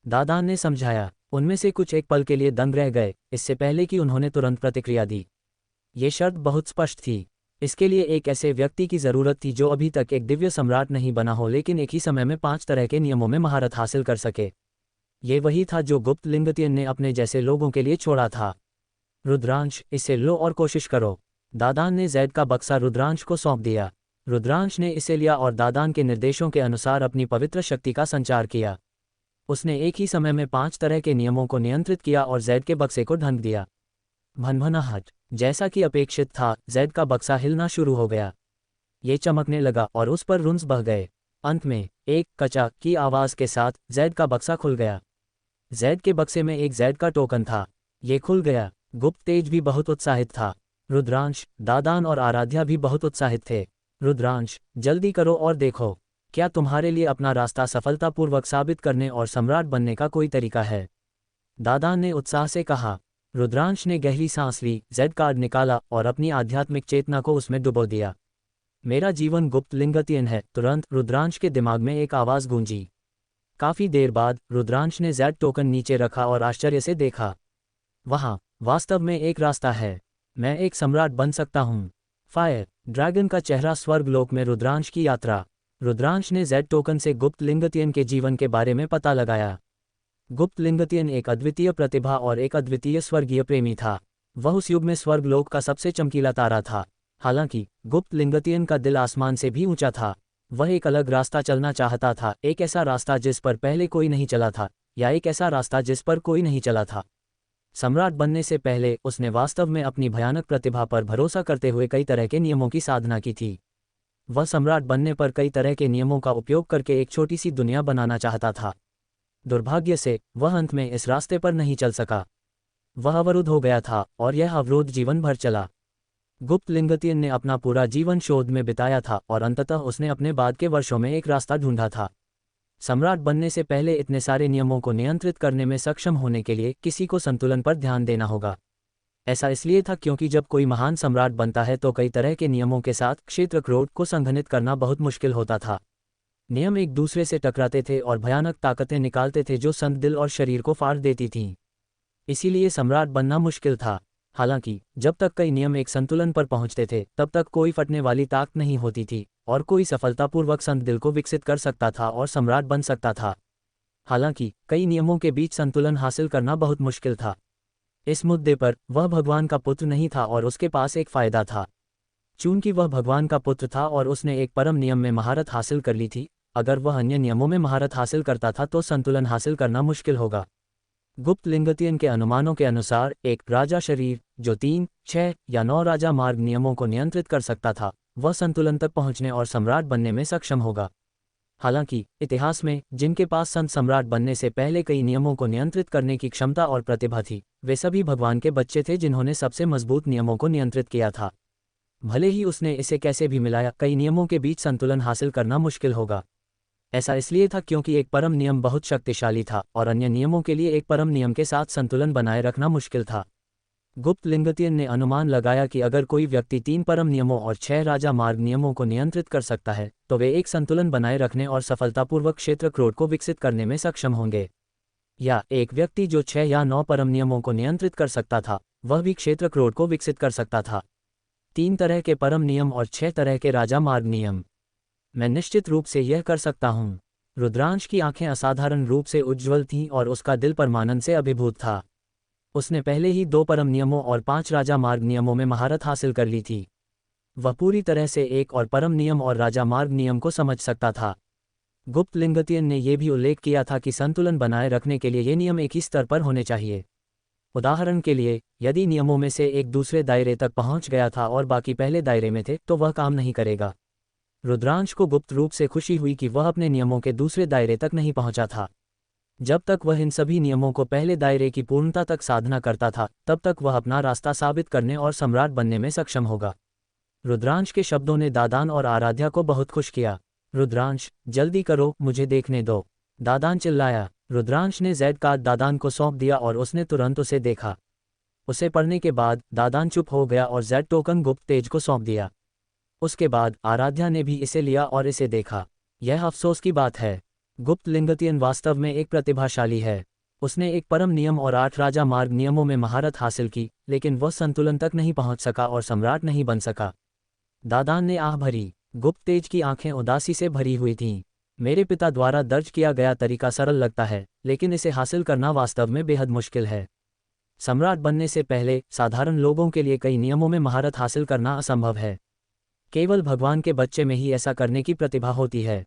दादान ने समझाया। उनमें से कुछ एक पल के लिए दंग रह गए, इससे पहले कि उन्होंने तुरंत प्रतिक्रिया दी। ये शर्त बहुत स्पष्ट थी। इसके लिए एक ऐसे व्यक्ति की जरूरत थी जो अभी तक एक दिव्य सम्राट नहीं बना हो, लेकिन एक ही समय में 5 तरह के नियमों में महारत हासिल कर सके। ये वही था जो गुप्त लिंगतियन ने अपने जैसे लोगों के लिए छोड़ा था। रुद्रांश, इसे लो और कोशिश करो। दादान ने जैद का बक्सा रुद्रांश को सौंप दिया। रुद्रांश ने इसे लिया और दादान के निर्देशों के अनुसार अपनी पवित्र शक्ति का संचार किया। उसने एक ही समय में 5 तरह के नियमों को नियंत्रित किया और जैद के बक्से को ढंक दिया। भनभनाहट। जैसा कि अपेक्षित था, जैद का बक्सा हिलना शुरू हो गया। ये चमकने लगा और उस पर रुंस बह गए। अंत में एक कचा की आवाज़ के साथ जैद का बक्सा खुल गया। जैद के बक्से में एक जैद का टोकन था। ये खुल गया। गुप्त तेज भी बहुत उत्साहित था। रुद्रांश, दादान और आराध्या भी बहुत उत्साहित थे। रुद्रांश, जल्दी करो और देखो, क्या तुम्हारे लिए अपना रास्ता सफलतापूर्वक साबित करने और सम्राट बनने का कोई तरीका है? दादान ने उत्साह से कहा। रुद्रांश ने गहरी सांस ली, जेड कार्ड निकाला और अपनी आध्यात्मिक चेतना को उसमें डुबो दिया। मेरा जीवन गुप्त लिंगतियन है। तुरंत रुद्रांश के दिमाग में एक आवाज़ गूंजी। काफी देर बाद रुद्रांश ने जेड टोकन नीचे रखा और आश्चर्य से देखा। वहाँ वास्तव में एक रास्ता है। मैं एक सम्राट बन सकता हूँ। फायर ड्रैगन का चेहरा स्वर्गलोक में रुद्रांश की यात्रा। रुद्रांश ने जेड टोकन से गुप्त लिंगतियन के जीवन के बारे में पता लगाया। गुप्त लिंगतियन एक अद्वितीय प्रतिभा और एक अद्वितीय स्वर्गीय प्रेमी था। वह उस युग में स्वर्गलोक का सबसे चमकीला तारा था। हालांकि गुप्त लिंगतियन का दिल आसमान से भी ऊंचा था। वह एक अलग रास्ता चलना चाहता था, एक ऐसा रास्ता जिस पर पहले कोई नहीं चला था, या एक ऐसा रास्ता जिस पर कोई नहीं चला था। सम्राट बनने से पहले उसने वास्तव में अपनी भयानक प्रतिभा पर भरोसा करते हुए कई तरह के नियमों की साधना की थी। वह सम्राट बनने पर कई तरह के नियमों का उपयोग करके एक छोटी सी दुनिया बनाना चाहता था। दुर्भाग्य से वह अंत में इस रास्ते पर नहीं चल सका। वह अवरुद्ध हो गया था और यह अवरोध जीवन भर चला। गुप्त लिंगतियन ने अपना पूरा जीवन शोध में बिताया था और अंततः उसने अपने बाद के वर्षों में एक रास्ता ढूंढा था। सम्राट बनने से पहले इतने सारे नियमों को नियंत्रित करने में सक्षम होने के लिए किसी को संतुलन पर ध्यान देना होगा। ऐसा इसलिए था क्योंकि जब कोई महान सम्राट बनता है तो कई तरह के नियमों के साथ क्षेत्र क्रोध को संघनित करना बहुत मुश्किल होता था। नियम एक दूसरे से टकराते थे और भयानक ताकतें निकालते थे जो संत दिल और शरीर को फाड़ देती थीं। इसीलिए सम्राट बनना मुश्किल था। हालांकि जब तक कई नियम एक संतुलन पर पहुंचते थे तब तक कोई फटने वाली ताकत नहीं होती थी और कोई सफलतापूर्वक संत दिल को विकसित कर सकता था और सम्राट बन सकता था। हालांकि कई नियमों के बीच संतुलन हासिल करना बहुत मुश्किल था। इस मुद्दे पर वह भगवान का पुत्र नहीं था और उसके पास एक फायदा था। चूंकि वह भगवान का पुत्र था और उसने एक परम नियम में महारत हासिल कर ली थी, अगर वह अन्य नियमों में महारत हासिल करता था तो संतुलन हासिल करना मुश्किल होगा। गुप्त लिंगतियन के अनुमानों के अनुसार एक राजा शरीर जो 3, 6 या 9 राजा मार्ग नियमों को नियंत्रित कर सकता था, वह संतुलन तक पहुंचने और सम्राट बनने में सक्षम होगा। हालांकि इतिहास में जिनके पास संत सम्राट बनने से पहले कई नियमों को नियंत्रित करने की क्षमता और प्रतिभा थी, वे सभी भगवान के बच्चे थे जिन्होंने सबसे मजबूत नियमों को नियंत्रित किया था। भले ही उसने इसे कैसे भी मिलाया, कई नियमों के बीच संतुलन हासिल करना मुश्किल होगा। ऐसा इसलिए था क्योंकि एक परम नियम बहुत शक्तिशाली था और अन्य नियमों के लिए एक परम नियम के साथ संतुलन बनाए रखना मुश्किल था। गुप्त लिंगतियन ने अनुमान लगाया कि अगर कोई व्यक्ति 3 परम नियमों और 6 राजा मार्ग नियमों को नियंत्रित कर सकता है तो वे एक संतुलन बनाए रखने और सफलतापूर्वक क्षेत्र क्रोध को विकसित करने में सक्षम होंगे। या एक व्यक्ति जो 6 या 9 परम नियमों को नियंत्रित कर सकता था, वह भी क्षेत्र क्रोध को विकसित कर सकता था। 3 तरह के परम नियम और 6 तरह के राजा मार्ग नियम। मैं निश्चित रूप से यह कर सकता हूँ। रुद्रांश की आंखें असाधारण रूप से उज्ज्वल थीं और उसका दिल परमानंद से अभिभूत था। उसने पहले ही 2 परम नियमों और 5 राजा मार्ग नियमों में महारत हासिल कर ली थी। वह पूरी तरह से एक और परम नियम और राजा मार्ग नियम को समझ सकता था। गुप्त लिंगतियन ने यह भी उल्लेख किया था कि संतुलन बनाए रखने के लिए ये नियम एक ही स्तर पर होने चाहिए। उदाहरण के लिए, यदि नियमों में से एक दूसरे दायरे तक पहुंच गया था और बाकी पहले दायरे में थे, तो वह काम नहीं करेगा। रुद्रांश को गुप्त रूप से खुशी हुई कि वह अपने नियमों के दूसरे दायरे तक नहीं पहुंचा था। जब तक वह इन सभी नियमों को पहले दायरे की पूर्णता तक साधना करता था, तब तक वह अपना रास्ता साबित करने और सम्राट बनने में सक्षम होगा। रुद्रांश के शब्दों ने दादान और आराध्या को बहुत खुश किया। रुद्रांश, जल्दी करो, मुझे देखने दो, दादान चिल्लाया। रुद्रांश ने जेड कार्ड दादान को सौंप दिया और उसने तुरंत उसे देखा। उसे पढ़ने के बाद दादान चुप हो गया और जेड टोकन गुप्त तेज को सौंप दिया। उसके बाद आराध्या ने भी इसे लिया और इसे देखा। यह अफसोस की बात है। गुप्त लिंगतियन वास्तव में एक प्रतिभाशाली है। उसने एक परम नियम और 8 राजा मार्ग नियमों में महारत हासिल की, लेकिन वह संतुलन तक नहीं पहुंच सका और सम्राट नहीं बन सका। दादान ने आह भरी। गुप्त तेज की आंखें उदासी से भरी हुई थीं। मेरे पिता द्वारा दर्ज किया गया तरीका सरल लगता है, लेकिन इसे हासिल करना वास्तव में बेहद मुश्किल है। सम्राट बनने से पहले साधारण लोगों के लिए कई नियमों में महारत हासिल करना असंभव है। केवल भगवान के बच्चे में ही ऐसा करने की प्रतिभा होती है।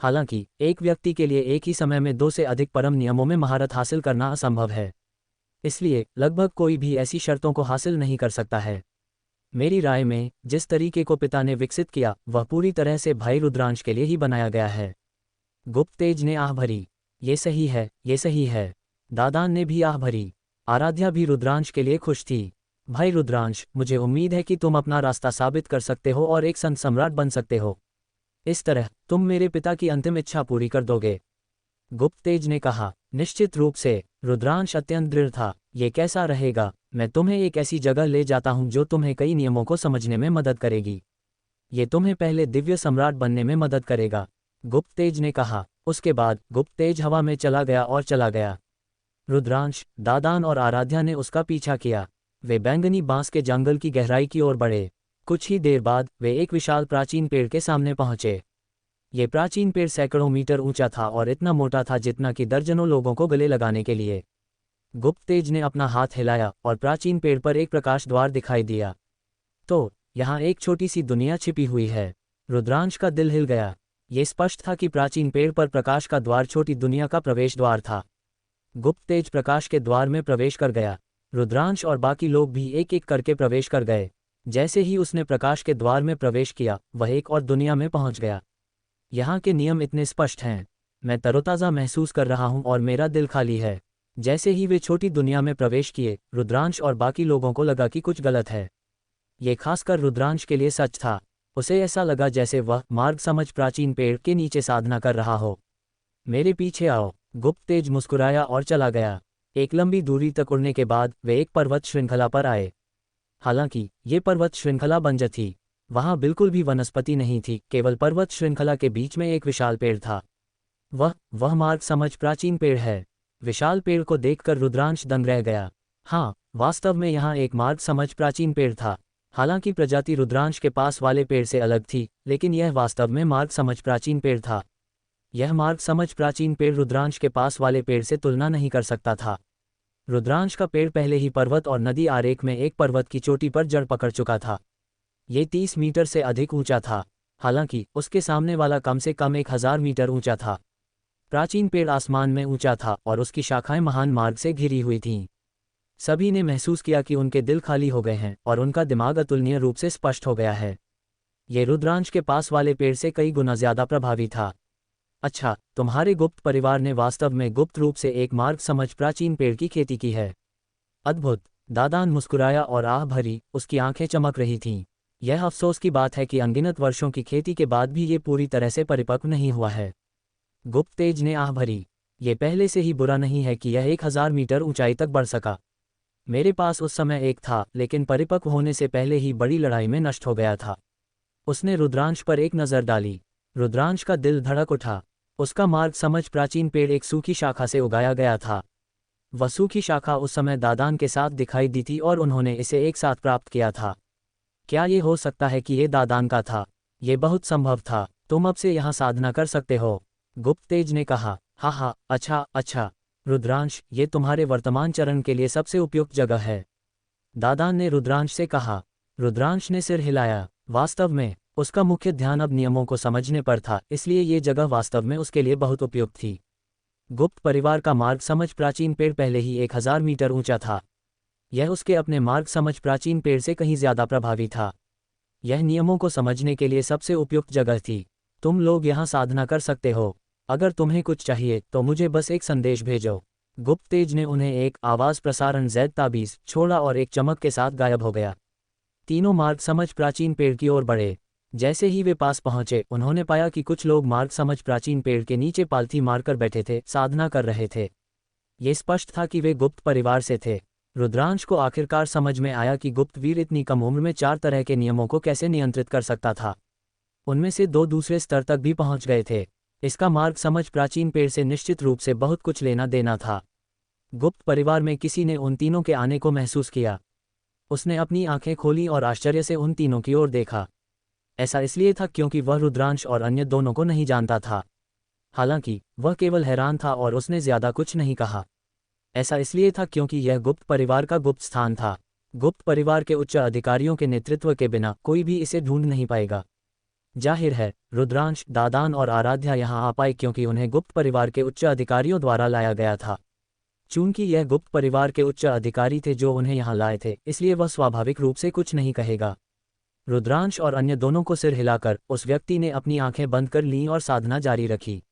हालांकि एक व्यक्ति के लिए एक ही समय में 2 से अधिक परम नियमों में महारत हासिल करना असंभव है। इसलिए लगभग कोई भी ऐसी शर्तों को हासिल नहीं कर सकता है। मेरी राय में जिस तरीके को पिता ने विकसित किया, वह पूरी तरह से भाई रुद्रांश के लिए ही बनाया गया है। गुप्त तेज ने आह भरी। ये सही है, ये सही है। दादान ने भी आह भरी। आराध्या भी रुद्रांश के लिए खुश थी। भाई रुद्रांश, मुझे उम्मीद है कि तुम अपना रास्ता साबित कर सकते हो और एक संत सम्राट बन सकते हो। इस तरह तुम मेरे पिता की अंतिम इच्छा पूरी कर दोगे। गुप्त तेज ने कहा। निश्चित रूप से। रुद्रांश अत्यंत दृढ़ था। ये कैसा रहेगा? मैं तुम्हें एक ऐसी जगह ले जाता हूं जो तुम्हें कई नियमों को समझने में मदद करेगी। ये तुम्हें पहले दिव्य सम्राट बनने में मदद करेगा, गुप्त तेज ने कहा। उसके बाद गुप्त तेज हवा में चला गया और चला गया। रुद्रांश, दादान और आराध्या ने उसका पीछा किया। वे बैंगनी बांस के जंगल की गहराई की ओर बढ़े। कुछ ही देर बाद वे एक विशाल प्राचीन पेड़ के सामने पहुंचे। ये प्राचीन पेड़ सैकड़ों मीटर ऊंचा था और इतना मोटा था जितना कि दर्जनों लोगों को गले लगाने के लिए। गुप्त तेज ने अपना हाथ हिलाया और प्राचीन पेड़ पर एक प्रकाश द्वार दिखाई दिया। तो यहाँ एक छोटी सी दुनिया छिपी हुई है। रुद्रांश का दिल हिल गया। ये स्पष्ट था कि प्राचीन पेड़ पर प्रकाश का द्वार छोटी दुनिया का प्रवेश द्वार था। गुप्त तेज प्रकाश के द्वार में प्रवेश कर गया। रुद्रांश और बाकी लोग भी एक एक करके प्रवेश कर गए। जैसे ही उसने प्रकाश के द्वार में प्रवेश किया, वह एक और दुनिया में पहुंच गया। यहाँ के नियम इतने स्पष्ट हैं। मैं तरोताज़ा महसूस कर रहा हूँ और मेरा दिल खाली है। जैसे ही वे छोटी दुनिया में प्रवेश किए, रुद्रांश और बाकी लोगों को लगा कि कुछ गलत है। ये खासकर रुद्रांश के लिए सच था। उसे ऐसा लगा जैसे वह मार्ग समझ प्राचीन पेड़ के नीचे साधना कर रहा हो। मेरे पीछे आओ, गुप्त तेज मुस्कुराया और चला गया। एक लंबी दूरी तक उड़ने के बाद वे एक पर्वत श्रृंखला पर आए। हालांकि ये पर्वत श्रृंखला बंजर थी। वहां बिल्कुल भी वनस्पति नहीं थी, केवल पर्वत श्रृंखला के बीच में एक विशाल पेड़ था। वह मार्ग समझ प्राचीन पेड़ है। विशाल पेड़ को देखकर रुद्रांश दंग रह गया। हाँ, वास्तव में यहाँ एक मार्ग समझ प्राचीन पेड़ था। हालांकि प्रजाति रुद्रांश के पास वाले पेड़ से अलग थी, लेकिन यह वास्तव में मार्ग समझ प्राचीन पेड़ था। यह मार्ग समझ प्राचीन पेड़ रुद्रांश के पास वाले पेड़ से तुलना नहीं कर सकता था। रुद्रांश का पेड़ पहले ही पर्वत और नदी आरेख में एक पर्वत की चोटी पर जड़ पकड़ चुका था। ये 30 मीटर से अधिक ऊंचा था। हालांकि उसके सामने वाला कम से कम 1000 मीटर ऊंचा था। प्राचीन पेड़ आसमान में ऊंचा था और उसकी शाखाएं महान मार्ग से घिरी हुई थीं। सभी ने महसूस किया कि उनके दिल खाली हो गए हैं और उनका दिमाग अतुलनीय रूप से स्पष्ट हो गया है। ये रुद्रांश के पास वाले पेड़ से कई गुना ज्यादा प्रभावी था। अच्छा, तुम्हारे गुप्त परिवार ने वास्तव में गुप्त रूप से एक मार्ग समझ प्राचीन पेड़ की खेती की है। अद्भुत। दादान मुस्कुराया और आह भरी, उसकी आंखें चमक रही थीं। यह अफसोस की बात है कि अनगिनत वर्षों की खेती के बाद भी ये पूरी तरह से परिपक्व नहीं हुआ है। गुप्त तेज ने आह भरी। ये पहले से ही बुरा नहीं है कि यह 1000 मीटर ऊंचाई तक बढ़ सका। मेरे पास उस समय एक था, लेकिन परिपक्व होने से पहले ही बड़ी लड़ाई में नष्ट हो गया था। उसने रुद्रांश पर एक नज़र डाली। रुद्रांश का दिल धड़क उठा। उसका मार्ग समझ प्राचीन पेड़ एक सूखी शाखा से उगाया गया था। वह सूखी शाखा उस समय दादान के साथ दिखाई दी थी और उन्होंने इसे एक साथ प्राप्त किया था। क्या ये हो सकता है कि ये दादान का था? ये बहुत संभव था। तुम अब से यहाँ साधना कर सकते हो, गुप्त तेज ने कहा। हाँ, अच्छा। रुद्रांश, ये तुम्हारे वर्तमान चरण के लिए सबसे उपयुक्त जगह है, दादान ने रुद्रांश से कहा। रुद्रांश ने सिर हिलाया। वास्तव में उसका मुख्य ध्यान अब नियमों को समझने पर था, इसलिए ये जगह वास्तव में उसके लिए बहुत उपयुक्त थी। गुप्त परिवार का मार्ग समझ प्राचीन पेड़ पहले ही 1000 मीटर ऊंचा था। यह उसके अपने मार्ग समझ प्राचीन पेड़ से कहीं ज्यादा प्रभावी था। यह नियमों को समझने के लिए सबसे उपयुक्त जगह थी। तुम लोग यहाँ साधना कर सकते हो। अगर तुम्हें कुछ चाहिए तो मुझे बस एक संदेश भेजो। गुप्त तेज ने उन्हें एक आवाज प्रसारण जैद ताबीज छोड़ा और एक चमक के साथ गायब हो गया। तीनों मार्ग समझ प्राचीन पेड़ की ओर बढ़े। जैसे ही वे पास पहुंचे, उन्होंने पाया कि कुछ लोग मार्ग समझ प्राचीन पेड़ के नीचे पालथी मारकर बैठे थे, साधना कर रहे थे। ये स्पष्ट था कि वे गुप्त परिवार से थे। रुद्रांश को आखिरकार समझ में आया कि गुप्त वीर इतनी कम उम्र में 4 तरह के नियमों को कैसे नियंत्रित कर सकता था। उनमें से 2 दूसरे स्तर तक भी पहुंच गए थे। इसका मार्ग समझ प्राचीन पेड़ से निश्चित रूप से बहुत कुछ लेना देना था। गुप्त परिवार में किसी ने उन तीनों के आने को महसूस किया। उसने अपनी आंखें खोली और आश्चर्य से उन तीनों की ओर देखा। ऐसा इसलिए था क्योंकि वह रुद्रांश और अन्य दोनों को नहीं जानता था। हालांकि वह केवल हैरान था और उसने ज्यादा कुछ नहीं कहा। ऐसा इसलिए था क्योंकि यह गुप्त परिवार का गुप्त स्थान था। गुप्त परिवार के उच्च अधिकारियों के नेतृत्व के बिना कोई भी इसे ढूंढ नहीं पाएगा। जाहिर है, रुद्रांश, दादान और आराध्या यहाँ आ पाए क्योंकि उन्हें गुप्त परिवार के उच्च अधिकारियों द्वारा लाया गया था। चूंकि यह गुप्त परिवार के उच्च अधिकारी थे जो उन्हें यहाँ लाए थे, इसलिए वह स्वाभाविक रूप से कुछ नहीं कहेगा। रुद्रांश और अन्य दोनों को सिर हिलाकर उस व्यक्ति ने अपनी आंखें बंद कर लीं और साधना जारी रखी।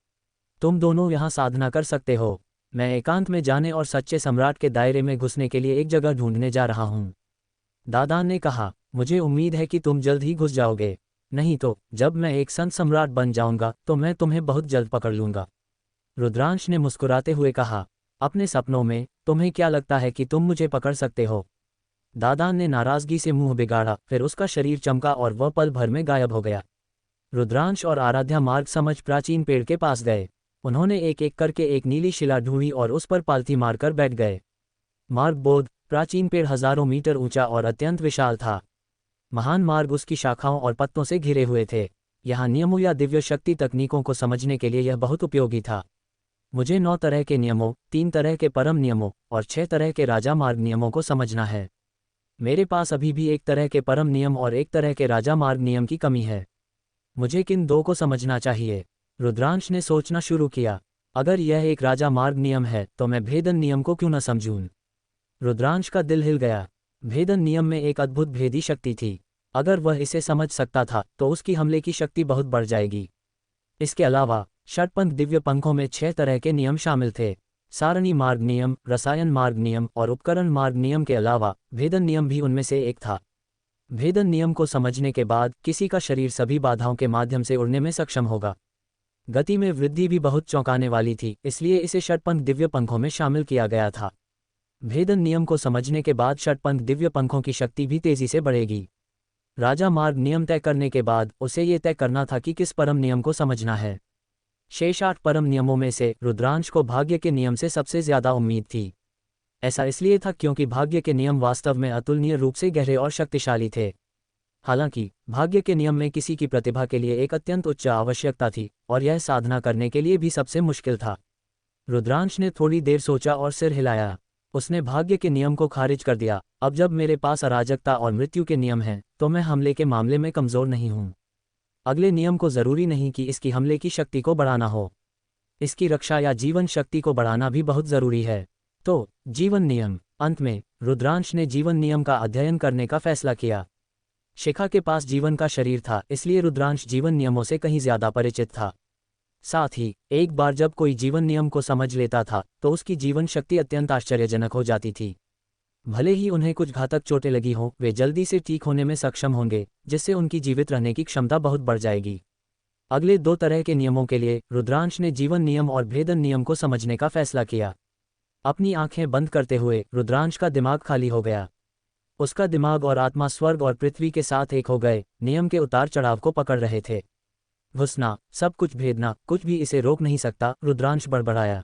तुम दोनों यहाँ साधना कर सकते हो। मैं एकांत में जाने और सच्चे सम्राट के दायरे में घुसने के लिए एक जगह ढूंढने जा रहा हूँ। दादान ने कहा, मुझे उम्मीद है कि तुम जल्द ही घुस जाओगे। नहीं तो जब मैं एक संत सम्राट बन जाऊंगा तो मैं तुम्हें बहुत जल्द पकड़ लूंगा। रुद्रांश ने मुस्कुराते हुए कहा, अपने सपनों में तुम्हें क्या लगता है कि तुम मुझे पकड़ सकते हो? दादान ने नाराजगी से मुंह बिगाड़ा, फिर उसका शरीर चमका और वह पल भर में गायब हो गया। रुद्रांश और आराध्या मार्ग समझ प्राचीन पेड़ के पास गए। उन्होंने एक एक करके एक नीली शिला ढूंढी और उस पर पालथी मारकर बैठ गए। मार्ग बोध, प्राचीन पेड़ हजारों मीटर ऊंचा और अत्यंत विशाल था। महान मार्ग उसकी शाखाओं और पत्तों से घिरे हुए थे। यहाँ नियमों या दिव्य शक्ति तकनीकों को समझने के लिए यह बहुत उपयोगी था। मुझे 9 तरह के नियमों, 3 तरह के परम नियमों और 6 तरह के राजा मार्ग नियमों को समझना है। मेरे पास अभी भी 1 तरह के परम नियम और 1 तरह के राजा मार्ग नियम की कमी है। मुझे किन 2 को समझना चाहिए? रुद्रांश ने सोचना शुरू किया। अगर यह एक राजा मार्ग नियम है तो मैं भेदन नियम को क्यों न समझूं? रुद्रांश का दिल हिल गया। भेदन नियम में एक अद्भुत भेदी शक्ति थी। अगर वह इसे समझ सकता था तो उसकी हमले की शक्ति बहुत बढ़ जाएगी। इसके अलावा षटपंथ दिव्य पंखों में 6 तरह के नियम शामिल थे। सारणी मार्ग नियम, रसायन मार्ग नियम और उपकरण मार्ग नियम के अलावा भेदन नियम भी उनमें से एक था। भेदन नियम को समझने के बाद किसी का शरीर सभी बाधाओं के माध्यम से उड़ने में सक्षम होगा। गति में वृद्धि भी बहुत चौंकाने वाली थी, इसलिए इसे षटपंथ दिव्य पंखों में शामिल किया गया था। भेदन नियम को समझने के बाद षटपंथ दिव्य पंखों की शक्ति भी तेजी से बढ़ेगी। राजा मार्ग नियम तय करने के बाद उसे ये तय करना था कि किस परम नियम को समझना है। शेष 8 परम नियमों में से रुद्रांश को भाग्य के नियम से सबसे ज्यादा उम्मीद थी। ऐसा इसलिए था क्योंकि भाग्य के नियम वास्तव में अतुलनीय रूप से गहरे और शक्तिशाली थे। हालांकि भाग्य के नियम में किसी की प्रतिभा के लिए एक अत्यंत उच्च आवश्यकता थी और यह साधना करने के लिए भी सबसे मुश्किल था। रुद्रांश ने थोड़ी देर सोचा और सिर हिलाया। उसने भाग्य के नियम को खारिज कर दिया। अब जब मेरे पास अराजकता और मृत्यु के नियम हैं, तो मैं हमले के मामले में कमजोर नहीं हूं। अगले नियम को जरूरी नहीं कि इसकी हमले की शक्ति को बढ़ाना हो। इसकी रक्षा या जीवन शक्ति को बढ़ाना भी बहुत जरूरी है। तो जीवन नियम। अंत में रुद्रांश ने जीवन नियम का अध्ययन करने का फैसला किया। शिखा के पास जीवन का शरीर था, इसलिए रुद्रांश जीवन नियमों से कहीं ज्यादा परिचित था। साथ ही एक बार जब कोई जीवन नियम को समझ लेता था तो उसकी जीवन शक्ति अत्यंत आश्चर्यजनक हो जाती थी। भले ही उन्हें कुछ घातक चोटें लगी हों, वे जल्दी से ठीक होने में सक्षम होंगे, जिससे उनकी जीवित रहने की क्षमता बहुत बढ़ जाएगी। अगले 2 तरह के नियमों के लिए रुद्रांश ने जीवन नियम और भेदन नियम को समझने का फैसला किया। अपनी आंखें बंद करते हुए रुद्रांश का दिमाग खाली हो गया। उसका दिमाग और आत्मा स्वर्ग और पृथ्वी के साथ एक हो गए, नियम के उतार चढ़ाव को पकड़ रहे थे। घुसना, सब कुछ भेदना, कुछ भी इसे रोक नहीं सकता, रुद्रांश बड़बड़ाया।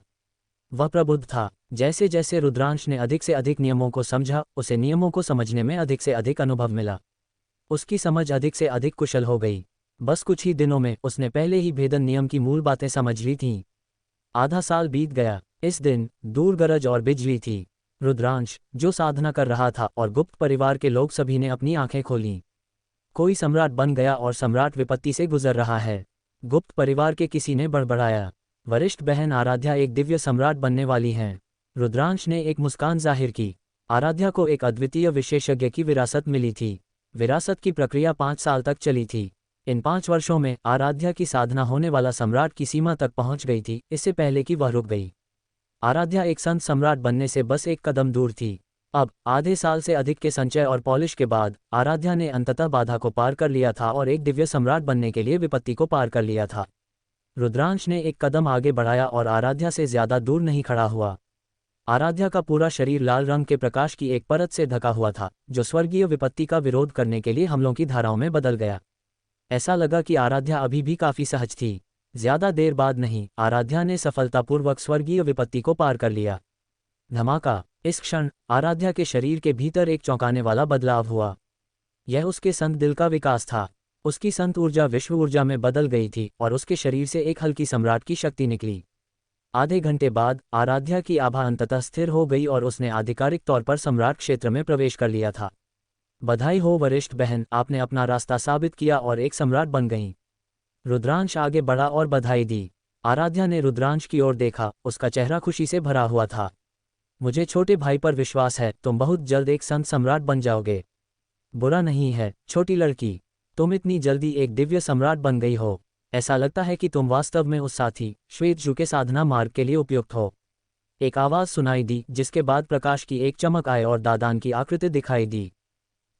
वह प्रबुद्ध था। जैसे जैसे रुद्रांश ने अधिक से अधिक नियमों को समझा, उसे नियमों को समझने में अधिक से अधिक अनुभव मिला। उसकी समझ अधिक से अधिक कुशल हो गई। बस कुछ ही दिनों में उसने पहले ही भेदन नियम की मूल बातें समझ ली थीं। आधा साल बीत गया। इस दिन दूर गरज और बिजली थी। रुद्रांश, जो साधना कर रहा था, और गुप्त परिवार के लोग सभी ने अपनी आंखें खोलीं। कोई सम्राट बन गया और सम्राट विपत्ति से गुजर रहा है। गुप्त परिवार के किसी ने बड़बड़ाया, वरिष्ठ बहन आराध्या एक दिव्य सम्राट बनने वाली हैं। रुद्रांश ने एक मुस्कान जाहिर की। आराध्या को एक अद्वितीय विशेषज्ञ की विरासत मिली थी। विरासत की प्रक्रिया 5 साल तक चली थी। इन 5 वर्षों में आराध्या की साधना होने वाला सम्राट की सीमा तक पहुंच गई थी, इससे पहले कि वह रुक गई। आराध्या एक संत सम्राट बनने से बस एक कदम दूर थी। अब आधे साल से अधिक के संचय और पॉलिश के बाद आराध्या ने अंततः बाधा को पार कर लिया था और एक दिव्य सम्राट बनने के लिए विपत्ति को पार कर लिया था। रुद्रांश ने एक कदम आगे बढ़ाया और आराध्या से ज्यादा दूर नहीं खड़ा हुआ। आराध्या का पूरा शरीर लाल रंग के प्रकाश की एक परत से ढका हुआ था, जो स्वर्गीय विपत्ति का विरोध करने के लिए हमलों की धाराओं में बदल गया। ऐसा लगा कि आराध्या अभी भी काफी सहज थी। ज्यादा देर बाद नहीं, आराध्या ने सफलतापूर्वक स्वर्गीय विपत्ति को पार कर लिया। धमाका! इस क्षण आराध्या के शरीर के भीतर एक चौंकाने वाला बदलाव हुआ। यह उसके संत दिल का विकास था। उसकी संत ऊर्जा विश्व ऊर्जा में बदल गई थी और उसके शरीर से एक हल्की सम्राट की शक्ति निकली। आधे घंटे बाद आराध्या की आभा अंततः स्थिर हो गई और उसने आधिकारिक तौर पर सम्राट क्षेत्र में प्रवेश कर लिया था। बधाई हो वरिष्ठ बहन, आपने अपना रास्ता साबित किया और एक सम्राट बन गईं। रुद्रांश आगे बढ़ा और बधाई दी। आराध्या ने रुद्रांश की ओर देखा, उसका चेहरा खुशी से भरा हुआ था। मुझे छोटे भाई पर विश्वास है, तुम बहुत जल्द एक संत सम्राट बन जाओगे। बुरा नहीं है छोटी लड़की, तुम इतनी जल्दी एक दिव्य सम्राट बन गई हो। ऐसा लगता है कि तुम वास्तव में उस साथी श्वेतजू के साधना मार्ग के लिए उपयुक्त हो। एक आवाज सुनाई दी, जिसके बाद प्रकाश की एक चमक आए और दादान की आकृति दिखाई दी।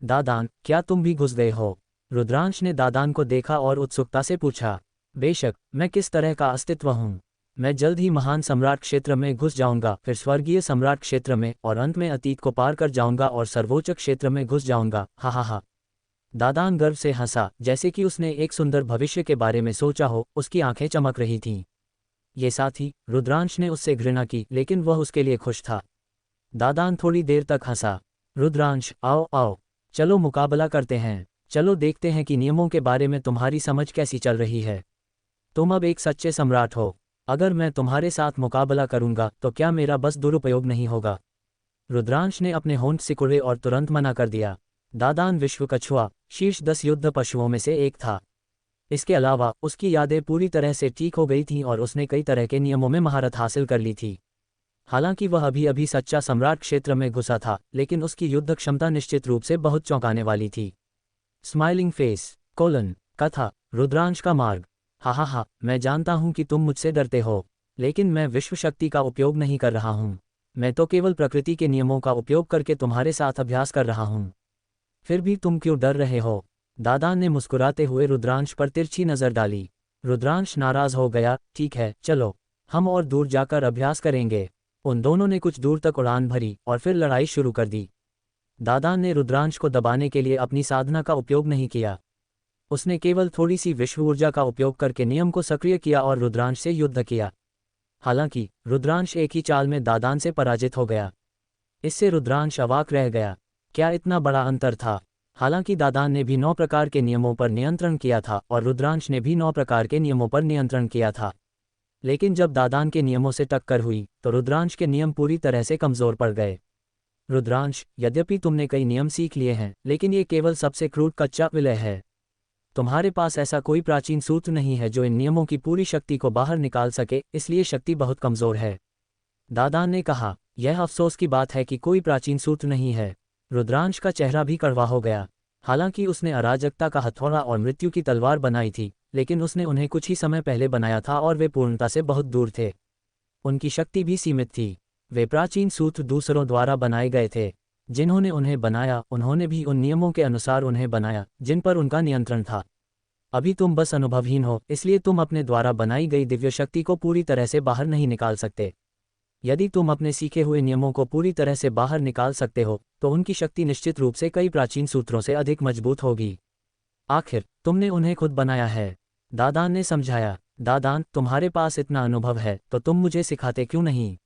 दादान, क्या तुम भी घुस गए हो? रुद्रांश ने दादान को देखा और उत्सुकता से पूछा। बेशक, मैं किस तरह का अस्तित्व हूँ? मैं जल्द ही महान सम्राट क्षेत्र में घुस जाऊंगा, फिर स्वर्गीय सम्राट क्षेत्र में, और अंत में अतीत को पार कर जाऊंगा और सर्वोच्च क्षेत्र में घुस जाऊंगा। हा हा हा। दादान गर्व से हंसा, जैसे कि उसने एक सुंदर भविष्य के बारे में सोचा हो। उसकी आंखें चमक रही थीं। ये साथी, रुद्रांश ने उससे घृणा की, लेकिन वह उसके लिए खुश था। दादान थोड़ी देर तक हंसा। रुद्रांश, आओ आओ, चलो मुकाबला करते हैं। चलो देखते हैं कि नियमों के बारे में तुम्हारी समझ कैसी चल रही है। तुम अब एक सच्चे सम्राट हो। अगर मैं तुम्हारे साथ मुकाबला करूंगा तो क्या मेरा बस दुरुपयोग नहीं होगा? रुद्रांश ने अपने होंठ सिकुड़े और तुरंत मना कर दिया। दादान विश्व कछुआ, शीर्ष 10 युद्ध पशुओं में से एक था। इसके अलावा उसकी यादें पूरी तरह से ठीक हो गई थीं और उसने कई तरह के नियमों में महारत हासिल कर ली थी। हालांकि वह अभी अभी सच्चा सम्राट क्षेत्र में घुसा था, लेकिन उसकी युद्ध क्षमता निश्चित रूप से बहुत चौंकाने वाली थी। स्माइलिंग फेस, कथा, रुद्रांश का मार्ग। हा, मैं जानता हूं कि तुम मुझसे डरते हो, लेकिन मैं विश्व शक्ति का उपयोग नहीं कर रहा हूं। मैं तो केवल प्रकृति के नियमों का उपयोग करके तुम्हारे साथ अभ्यास कर रहा हूं। फिर भी तुम क्यों डर रहे हो? दादान ने मुस्कुराते हुए रुद्रांश पर तिरछी नजर डाली। रुद्रांश नाराज हो गया। ठीक है, चलो, हम और दूर जाकर अभ्यास करेंगे। उन दोनों ने कुछ दूर तक उड़ान भरी और फिर लड़ाई शुरू कर दी। दादान ने रुद्रांश को दबाने के लिए अपनी साधना का उपयोग नहीं किया। उसने केवल थोड़ी सी विश्व ऊर्जा का उपयोग करके नियम को सक्रिय किया और रुद्रांश से युद्ध किया। हालांकि रुद्रांश एक ही चाल में दादान से पराजित हो गया। इससे रुद्रांश अवाक रह गया। क्या इतना बड़ा अंतर था? हालांकि दादान ने भी 9 प्रकार के नियमों पर नियंत्रण किया था और रुद्रांश ने भी 9 प्रकार के नियमों पर नियंत्रण किया था। लेकिन जब दादान के नियमों से टक्कर हुई तो रुद्रांश के नियम पूरी तरह से कमजोर पड़ गए। रुद्रांश, यद्यपि तुमने कई नियम सीख लिए हैं, लेकिन ये केवल सबसे क्रूर कच्चा विलय है। तुम्हारे पास ऐसा कोई प्राचीन सूत्र नहीं है जो इन नियमों की पूरी शक्ति को बाहर निकाल सके, इसलिए शक्ति बहुत कमजोर है। दादान ने कहा। यह अफसोस की बात है कि कोई प्राचीन सूत्र नहीं है। रुद्रांश का चेहरा भी कड़वा हो गया। हालांकि उसने अराजकता का हथौड़ा और मृत्यु की तलवार बनाई थी, लेकिन उसने उन्हें कुछ ही समय पहले बनाया था और वे पूर्णता से बहुत दूर थे। उनकी शक्ति भी सीमित थी। वे प्राचीन सूत्र दूसरों द्वारा बनाए गए थे। जिन्होंने उन्हें बनाया, उन्होंने भी उन नियमों के अनुसार उन्हें बनाया जिन पर उनका नियंत्रण था। अभी तुम बस अनुभवहीन हो, इसलिए तुम अपने द्वारा बनाई गई दिव्य शक्ति को पूरी तरह से बाहर नहीं निकाल सकते। यदि तुम अपने सीखे हुए नियमों को पूरी तरह से बाहर निकाल सकते हो, तो उनकी शक्ति निश्चित रूप से कई प्राचीन सूत्रों से अधिक मजबूत होगी। आखिर तुमने उन्हें खुद बनाया है, दादान ने समझाया। दादान, तुम्हारे पास इतना अनुभव है तो तुम मुझे सिखाते क्यों नहीं?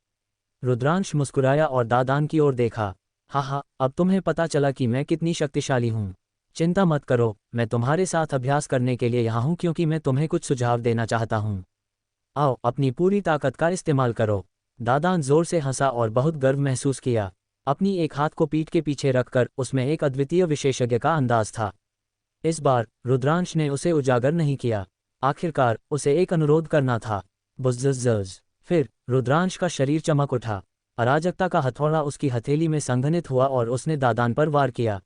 रुद्रांश मुस्कुराया और दादान की ओर देखा। हा, अब तुम्हें पता चला कि मैं कितनी शक्तिशाली हूँ। चिंता मत करो, मैं तुम्हारे साथ अभ्यास करने के लिए यहाँ हूँ क्योंकि मैं तुम्हें कुछ सुझाव देना चाहता हूँ। आओ, अपनी पूरी ताकत का इस्तेमाल करो। दादान जोर से हंसा और बहुत गर्व महसूस किया। अपनी एक हाथ को पीठ के पीछे रखकर उसमें एक अद्वितीय विशेषज्ञ का अंदाज था। इस बार रुद्रांश ने उसे उजागर नहीं किया। आखिरकार उसे एक अनुरोध करना था। बुज़्ज़ज़। फिर रुद्रांश का शरीर चमक उठा। अराजकता का हथौड़ा उसकी हथेली में संघनित हुआ और उसने दादान पर वार किया।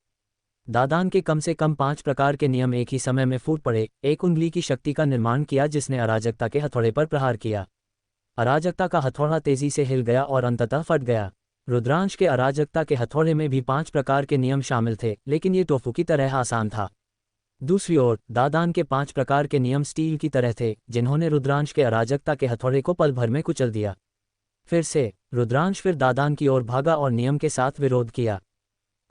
दादान के कम से कम 5 प्रकार के नियम एक ही समय में फूट पड़े, एक उंगली की शक्ति का निर्माण किया जिसने अराजकता के हथौड़े पर प्रहार किया। अराजकता का हथौड़ा तेजी से हिल गया और अंततः फट गया। रुद्रांश के अराजकता के हथौड़े में भी 5 प्रकार के नियम शामिल थे, लेकिन ये टोफू की तरह आसान था। दूसरी ओर दादान के 5 प्रकार के नियम स्टील की तरह थे, जिन्होंने रुद्रांश के अराजकता के हथौड़े को पल भर में कुचल दिया। फिर से रुद्रांश फिर दादान की ओर भागा और नियम के साथ विरोध किया।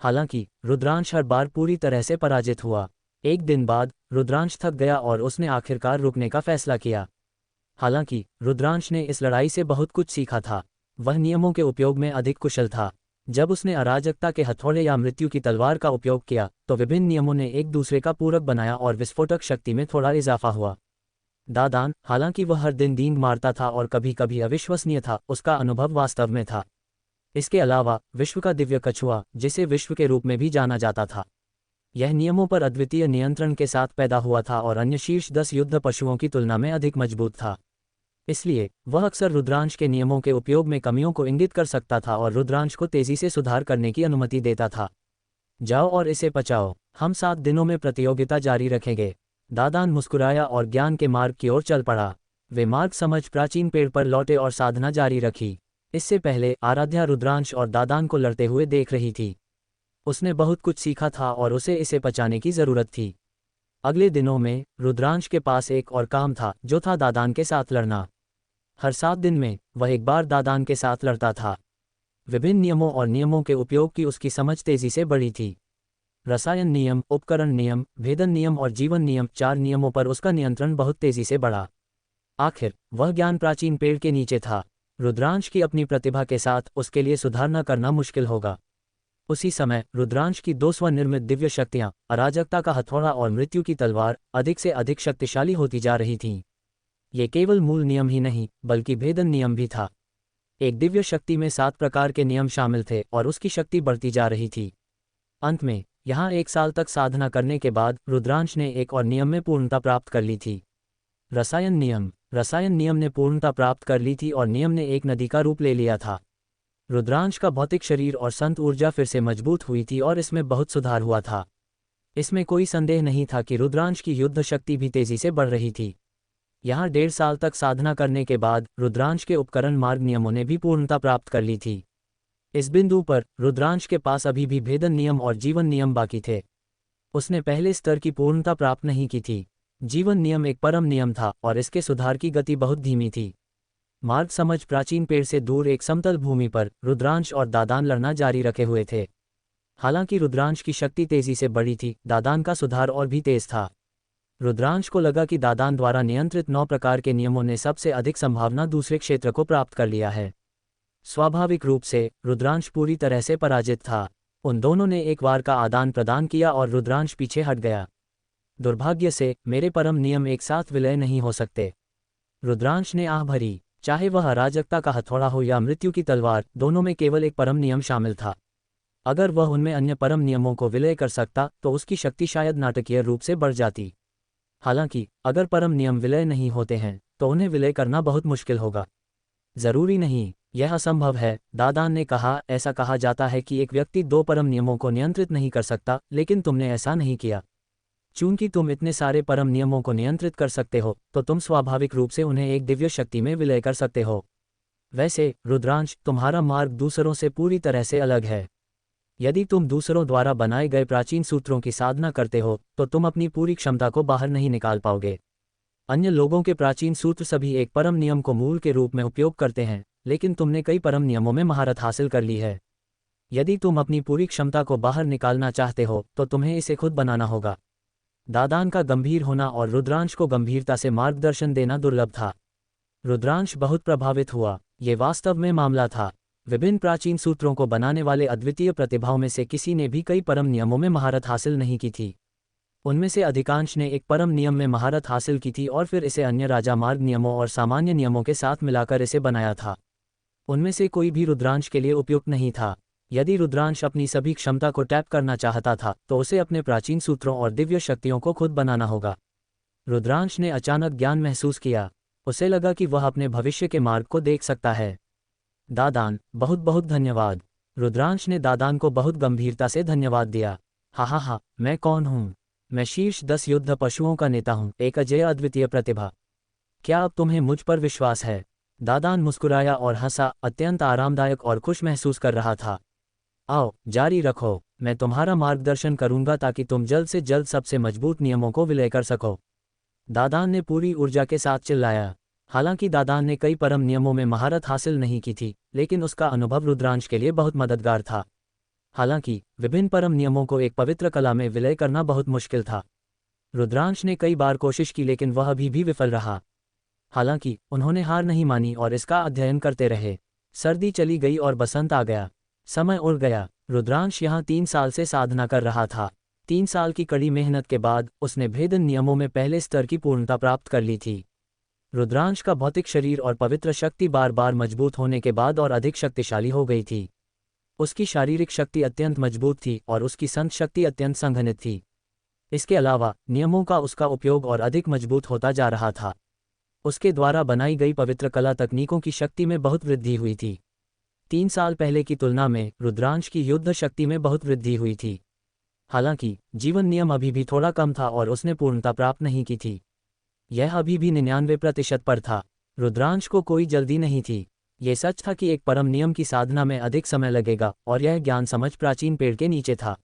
हालांकि रुद्रांश हर बार पूरी तरह से पराजित हुआ। एक दिन बाद रुद्रांश थक गया और उसने आखिरकार रुकने का फैसला किया। हालांकि रुद्रांश ने इस लड़ाई से बहुत कुछ सीखा था। वह नियमों के उपयोग में अधिक कुशल था। जब उसने अराजकता के हथौड़े या मृत्यु की तलवार का उपयोग किया तो विभिन्न नियमों ने एक दूसरे का पूरक बनाया और विस्फोटक शक्ति में थोड़ा इजाफा हुआ। दादान, हालांकि वह हर दिन डींग मारता था और कभी कभी अविश्वसनीय था, उसका अनुभव वास्तव में था। इसके अलावा विश्व का दिव्य कछुआ, जिसे विश्व के रूप में भी जाना जाता था, यह नियमों पर अद्वितीय नियंत्रण के साथ पैदा हुआ था और अन्य शीर्ष 10 युद्ध पशुओं की तुलना में अधिक मजबूत था। इसलिए वह अक्सर रुद्रांश के नियमों के उपयोग में कमियों को इंगित कर सकता था और रुद्रांश को तेजी से सुधार करने की अनुमति देता था। जाओ और इसे पचाओ, हम 7 दिनों में प्रतियोगिता जारी रखेंगे। दादान मुस्कुराया और ज्ञान के मार्ग की ओर चल पड़ा। वे मार्ग समझ प्राचीन पेड़ पर लौटे और साधना जारी रखी। इससे पहले आराध्या रुद्रांश और दादान को लड़ते हुए देख रही थी। उसने बहुत कुछ सीखा था और उसे इसे पचाने की जरूरत थी। अगले दिनों में रुद्रांश के पास एक और काम था, जो था दादान के साथ लड़ना। हर 7 दिन में वह एक बार दादान के साथ लड़ता था। विभिन्न नियमों और नियमों के उपयोग की उसकी समझ तेजी से बढ़ी थी। रसायन नियम, उपकरण नियम, भेदन नियम और जीवन नियम, 4 नियमों पर उसका नियंत्रण बहुत तेजी से बढ़ा। आखिर वह ज्ञान प्राचीन पेड़ के नीचे था। रुद्रांश की अपनी प्रतिभा के साथ उसके लिए सुधारना करना मुश्किल होगा। उसी समय रुद्रांश की 2 स्वनिर्मित दिव्य शक्तियां, अराजकता का हथौड़ा और मृत्यु की तलवार, अधिक से अधिक शक्तिशाली होती जा रही थीं। ये केवल मूल नियम ही नहीं, बल्कि भेदन नियम भी था। एक दिव्य शक्ति में 7 प्रकार के नियम शामिल थे और उसकी शक्ति बढ़ती जा रही थी। अंत में यहाँ 1 साल तक साधना करने के बाद रुद्रांश ने एक और नियम में पूर्णता प्राप्त कर ली थी। रसायन नियम। रसायन नियम ने पूर्णता प्राप्त कर ली थी और नियम ने एक नदी का रूप ले लिया था। रुद्रांश का भौतिक शरीर और संत ऊर्जा फिर से मजबूत हुई थी और इसमें बहुत सुधार हुआ था। इसमें कोई संदेह नहीं था कि रुद्रांश की युद्ध शक्ति भी तेजी से बढ़ रही थी। यहाँ 1.5 साल तक साधना करने के बाद रुद्रांश के उपकरण मार्ग नियमों ने भी पूर्णता प्राप्त कर ली थी। इस बिंदु पर रुद्रांश के पास अभी भी भेदन नियम और जीवन नियम बाकी थे। उसने पहले स्तर की पूर्णता प्राप्त नहीं की थी। जीवन नियम एक परम नियम था और इसके सुधार की गति बहुत धीमी थी। मार्ग समझ प्राचीन पेड़ से दूर एक समतल भूमि पर रुद्रांश और दादान लड़ना जारी रखे हुए थे। हालांकि रुद्रांश की शक्ति तेजी से बढ़ी थी, दादान का सुधार और भी तेज था। रुद्रांश को लगा कि दादान द्वारा नियंत्रित 9 प्रकार के नियमों ने सबसे अधिक संभावना दूसरे क्षेत्र को प्राप्त कर लिया है। स्वाभाविक रूप से रुद्रांश पूरी तरह से पराजित था। उन दोनों ने एक वार का आदान प्रदान किया और रुद्रांश पीछे हट गया। दुर्भाग्य से मेरे परम नियम एक साथ विलय नहीं हो सकते। रुद्रांश ने आह भरी। चाहे वह अराजकता का हथौड़ा हो या मृत्यु की तलवार, दोनों में केवल एक परम नियम शामिल था। अगर वह उनमें अन्य परम नियमों को विलय कर सकता तो उसकी शक्ति शायद नाटकीय रूप से बढ़ जाती। हालांकि अगर परम नियम विलय नहीं होते हैं तो उन्हें विलय करना बहुत मुश्किल होगा। जरूरी नहीं, यह असंभव है, दादान ने कहा। ऐसा कहा जाता है कि एक व्यक्ति 2 परम नियमों को नियंत्रित नहीं कर सकता, लेकिन तुमने ऐसा नहीं किया। चूंकि तुम इतने सारे परम नियमों को नियंत्रित कर सकते हो, तो तुम स्वाभाविक रूप से उन्हें एक दिव्य शक्ति में विलय कर सकते हो। वैसे रुद्रांश, तुम्हारा मार्ग दूसरों से पूरी तरह से अलग है। यदि तुम दूसरों द्वारा बनाए गए प्राचीन सूत्रों की साधना करते हो तो तुम अपनी पूरी क्षमता को बाहर नहीं निकाल पाओगे। अन्य लोगों के प्राचीन सूत्र सभी एक परम नियम को मूल के रूप में उपयोग करते हैं, लेकिन तुमने कई परम नियमों में महारत हासिल कर ली है। यदि तुम अपनी पूरी क्षमता को बाहर निकालना चाहते हो तो तुम्हें इसे खुद बनाना होगा। दादान का गंभीर होना और रुद्रांश को गंभीरता से मार्गदर्शन देना दुर्लभ था। रुद्रांश बहुत प्रभावित हुआ। ये वास्तव में मामला था। विभिन्न प्राचीन सूत्रों को बनाने वाले अद्वितीय प्रतिभाओं में से किसी ने भी कई परम नियमों में महारत हासिल नहीं की थी। उनमें से अधिकांश ने एक परम नियम में महारत हासिल की थी और फिर इसे अन्य राजा मार्ग नियमों और सामान्य नियमों के साथ मिलाकर इसे बनाया था। उनमें से कोई भी रुद्रांश के लिए उपयुक्त नहीं था। यदि रुद्रांश अपनी सभी क्षमता को टैप करना चाहता था तो उसे अपने प्राचीन सूत्रों और दिव्य शक्तियों को खुद बनाना होगा। रुद्रांश ने अचानक ज्ञान महसूस किया। उसे लगा कि वह अपने भविष्य के मार्ग को देख सकता है। दादान, बहुत बहुत धन्यवाद। रुद्रांश ने दादान को बहुत गंभीरता से धन्यवाद दिया। हा, मैं कौन हूँ? मैं शीर्ष 10 युद्ध पशुओं का नेता हूँ, एक अजय अद्वितीय प्रतिभा। क्या अब तुम्हें मुझ पर विश्वास है? दादान मुस्कुराया और हंसा, अत्यंत आरामदायक और खुश महसूस कर रहा था। आओ, जारी रखो, मैं तुम्हारा मार्गदर्शन करूंगा ताकि तुम जल्द से जल्द सबसे मजबूत नियमों को विलय कर सको। दादान ने पूरी ऊर्जा के साथ चिल्लाया। हालांकि दादान ने कई परम नियमों में महारत हासिल नहीं की थी, लेकिन उसका अनुभव रुद्रांश के लिए बहुत मददगार था। हालांकि विभिन्न परम नियमों को एक पवित्र कला में विलय करना बहुत मुश्किल था। रुद्रांश ने कई बार कोशिश की, लेकिन वह अभी भी विफल रहा। हालांकि उन्होंने हार नहीं मानी और इसका अध्ययन करते रहे। सर्दी चली गई और बसंत आ गया। समय उड़ गया। रुद्रांश यहाँ 3 साल से साधना कर रहा था। 3 साल की कड़ी मेहनत के बाद उसने भेदन नियमों में पहले स्तर की पूर्णता प्राप्त कर ली थी। रुद्रांश का भौतिक शरीर और पवित्र शक्ति बार बार मजबूत होने के बाद और अधिक शक्तिशाली हो गई थी। उसकी शारीरिक शक्ति अत्यंत मजबूत थी और उसकी संत शक्ति अत्यंत संघनित थी। इसके अलावा नियमों का उसका उपयोग और अधिक मजबूत होता जा रहा था। उसके द्वारा बनाई गई पवित्र कला तकनीकों की शक्ति में बहुत वृद्धि हुई थी। 3 साल पहले की तुलना में रुद्रांश की युद्ध शक्ति में बहुत वृद्धि हुई थी। हालांकि जीवन नियम अभी भी थोड़ा कम था और उसने पूर्णता प्राप्त नहीं की थी। यह अभी भी 99% पर था। रुद्रांश को कोई जल्दी नहीं थी। ये सच था कि एक परम नियम की साधना में अधिक समय लगेगा और यह ज्ञान समझ प्राचीन पेड़ के नीचे था।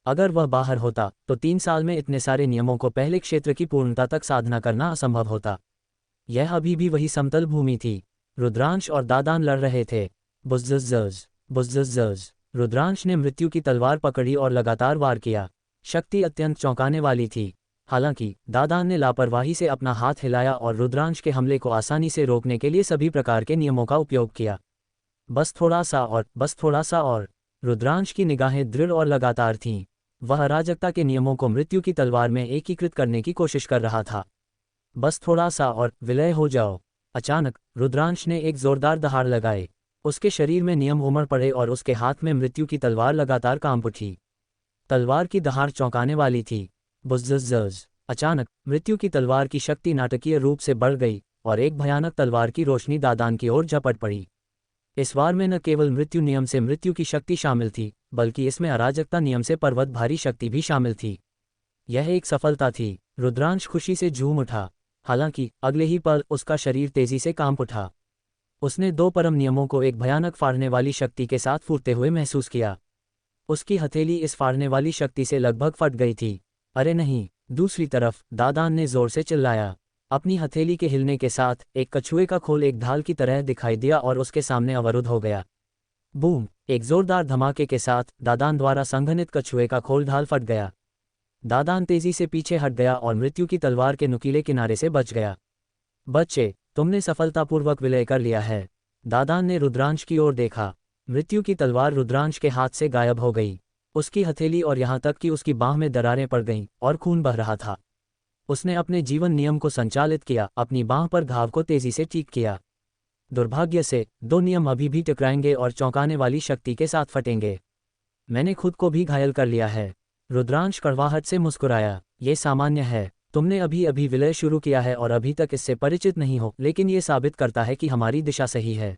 अगर वह बाहर होता तो 3 साल में इतने सारे नियमों को पहले क्षेत्र की पूर्णता तक साधना करना असंभव होता। यह अभी भी वही समतल भूमि थी। रुद्रांश और दादान लड़ रहे थे। बुज़्ज़ज़। रुद्रांश ने मृत्यु की तलवार पकड़ी और लगातार वार किया। शक्ति अत्यंत चौंकाने वाली थी। हालांकि दादान ने लापरवाही से अपना हाथ हिलाया और रुद्रांश के हमले को आसानी से रोकने के लिए सभी प्रकार के नियमों का उपयोग किया। बस थोड़ा सा और। रुद्रांश की निगाहें दृढ़ और लगातार थीं। वह अराजकता के नियमों को मृत्यु की तलवार में एकीकृत करने की कोशिश कर रहा था। बस थोड़ा सा और विलय हो जाओ। अचानक रुद्रांश ने एक जोरदार दहाड़ लगाई। उसके शरीर में नियम उमड़ पड़े और उसके हाथ में मृत्यु की तलवार लगातार कांप उठी। तलवार की दहाड़ चौंकाने वाली थी। बुज़्ज़ज़। अचानक मृत्यु की तलवार की शक्ति नाटकीय रूप से बढ़ गई और एक भयानक तलवार की रोशनी दादान की ओर झपट पड़ी। इस वार में न केवल मृत्यु नियम से मृत्यु की शक्ति शामिल थी, बल्कि इसमें अराजकता नियम से पर्वत भारी शक्ति भी शामिल थी। यह एक सफलता थी। रुद्रांश खुशी से झूम उठा। हालांकि अगले ही पल उसका शरीर तेजी से कांप उठा। उसने 2 परम नियमों को एक भयानक फाड़ने वाली शक्ति के साथ फूटते हुए महसूस किया। उसकी हथेली इस फाड़ने वाली शक्ति से लगभग फट गई थी। अरे नहीं! दूसरी तरफ दादान ने जोर से चिल्लाया। अपनी हथेली के हिलने के साथ एक कछुए का खोल एक ढाल की तरह दिखाई दिया और उसके सामने अवरुद्ध हो गया। बूम! एक जोरदार धमाके के साथ दादान द्वारा संघनित कछुए का खोल ढाल फट गया। दादान तेजी से पीछे हट गया और मृत्यु की तलवार के नुकीले किनारे से बच गया। बच्चे, तुमने सफलतापूर्वक विलय कर लिया है। दादान ने रुद्रांश की ओर देखा। मृत्यु की तलवार रुद्रांश के हाथ से गायब हो गई। उसकी हथेली और यहाँ तक कि उसकी बाह में दरारें पड़ गईं और खून बह रहा था। उसने अपने जीवन नियम को संचालित किया, अपनी बाह पर घाव को तेजी से ठीक किया। दुर्भाग्य से 2 नियम अभी भी टकराएंगे और चौंकाने वाली शक्ति के साथ फटेंगे। मैंने खुद को भी घायल कर लिया है। रुद्रांश कड़वाहट से मुस्कुराया। ये सामान्य है। तुमने अभी अभी विलय शुरू किया है और अभी तक इससे परिचित नहीं हो, लेकिन ये साबित करता है कि हमारी दिशा सही है।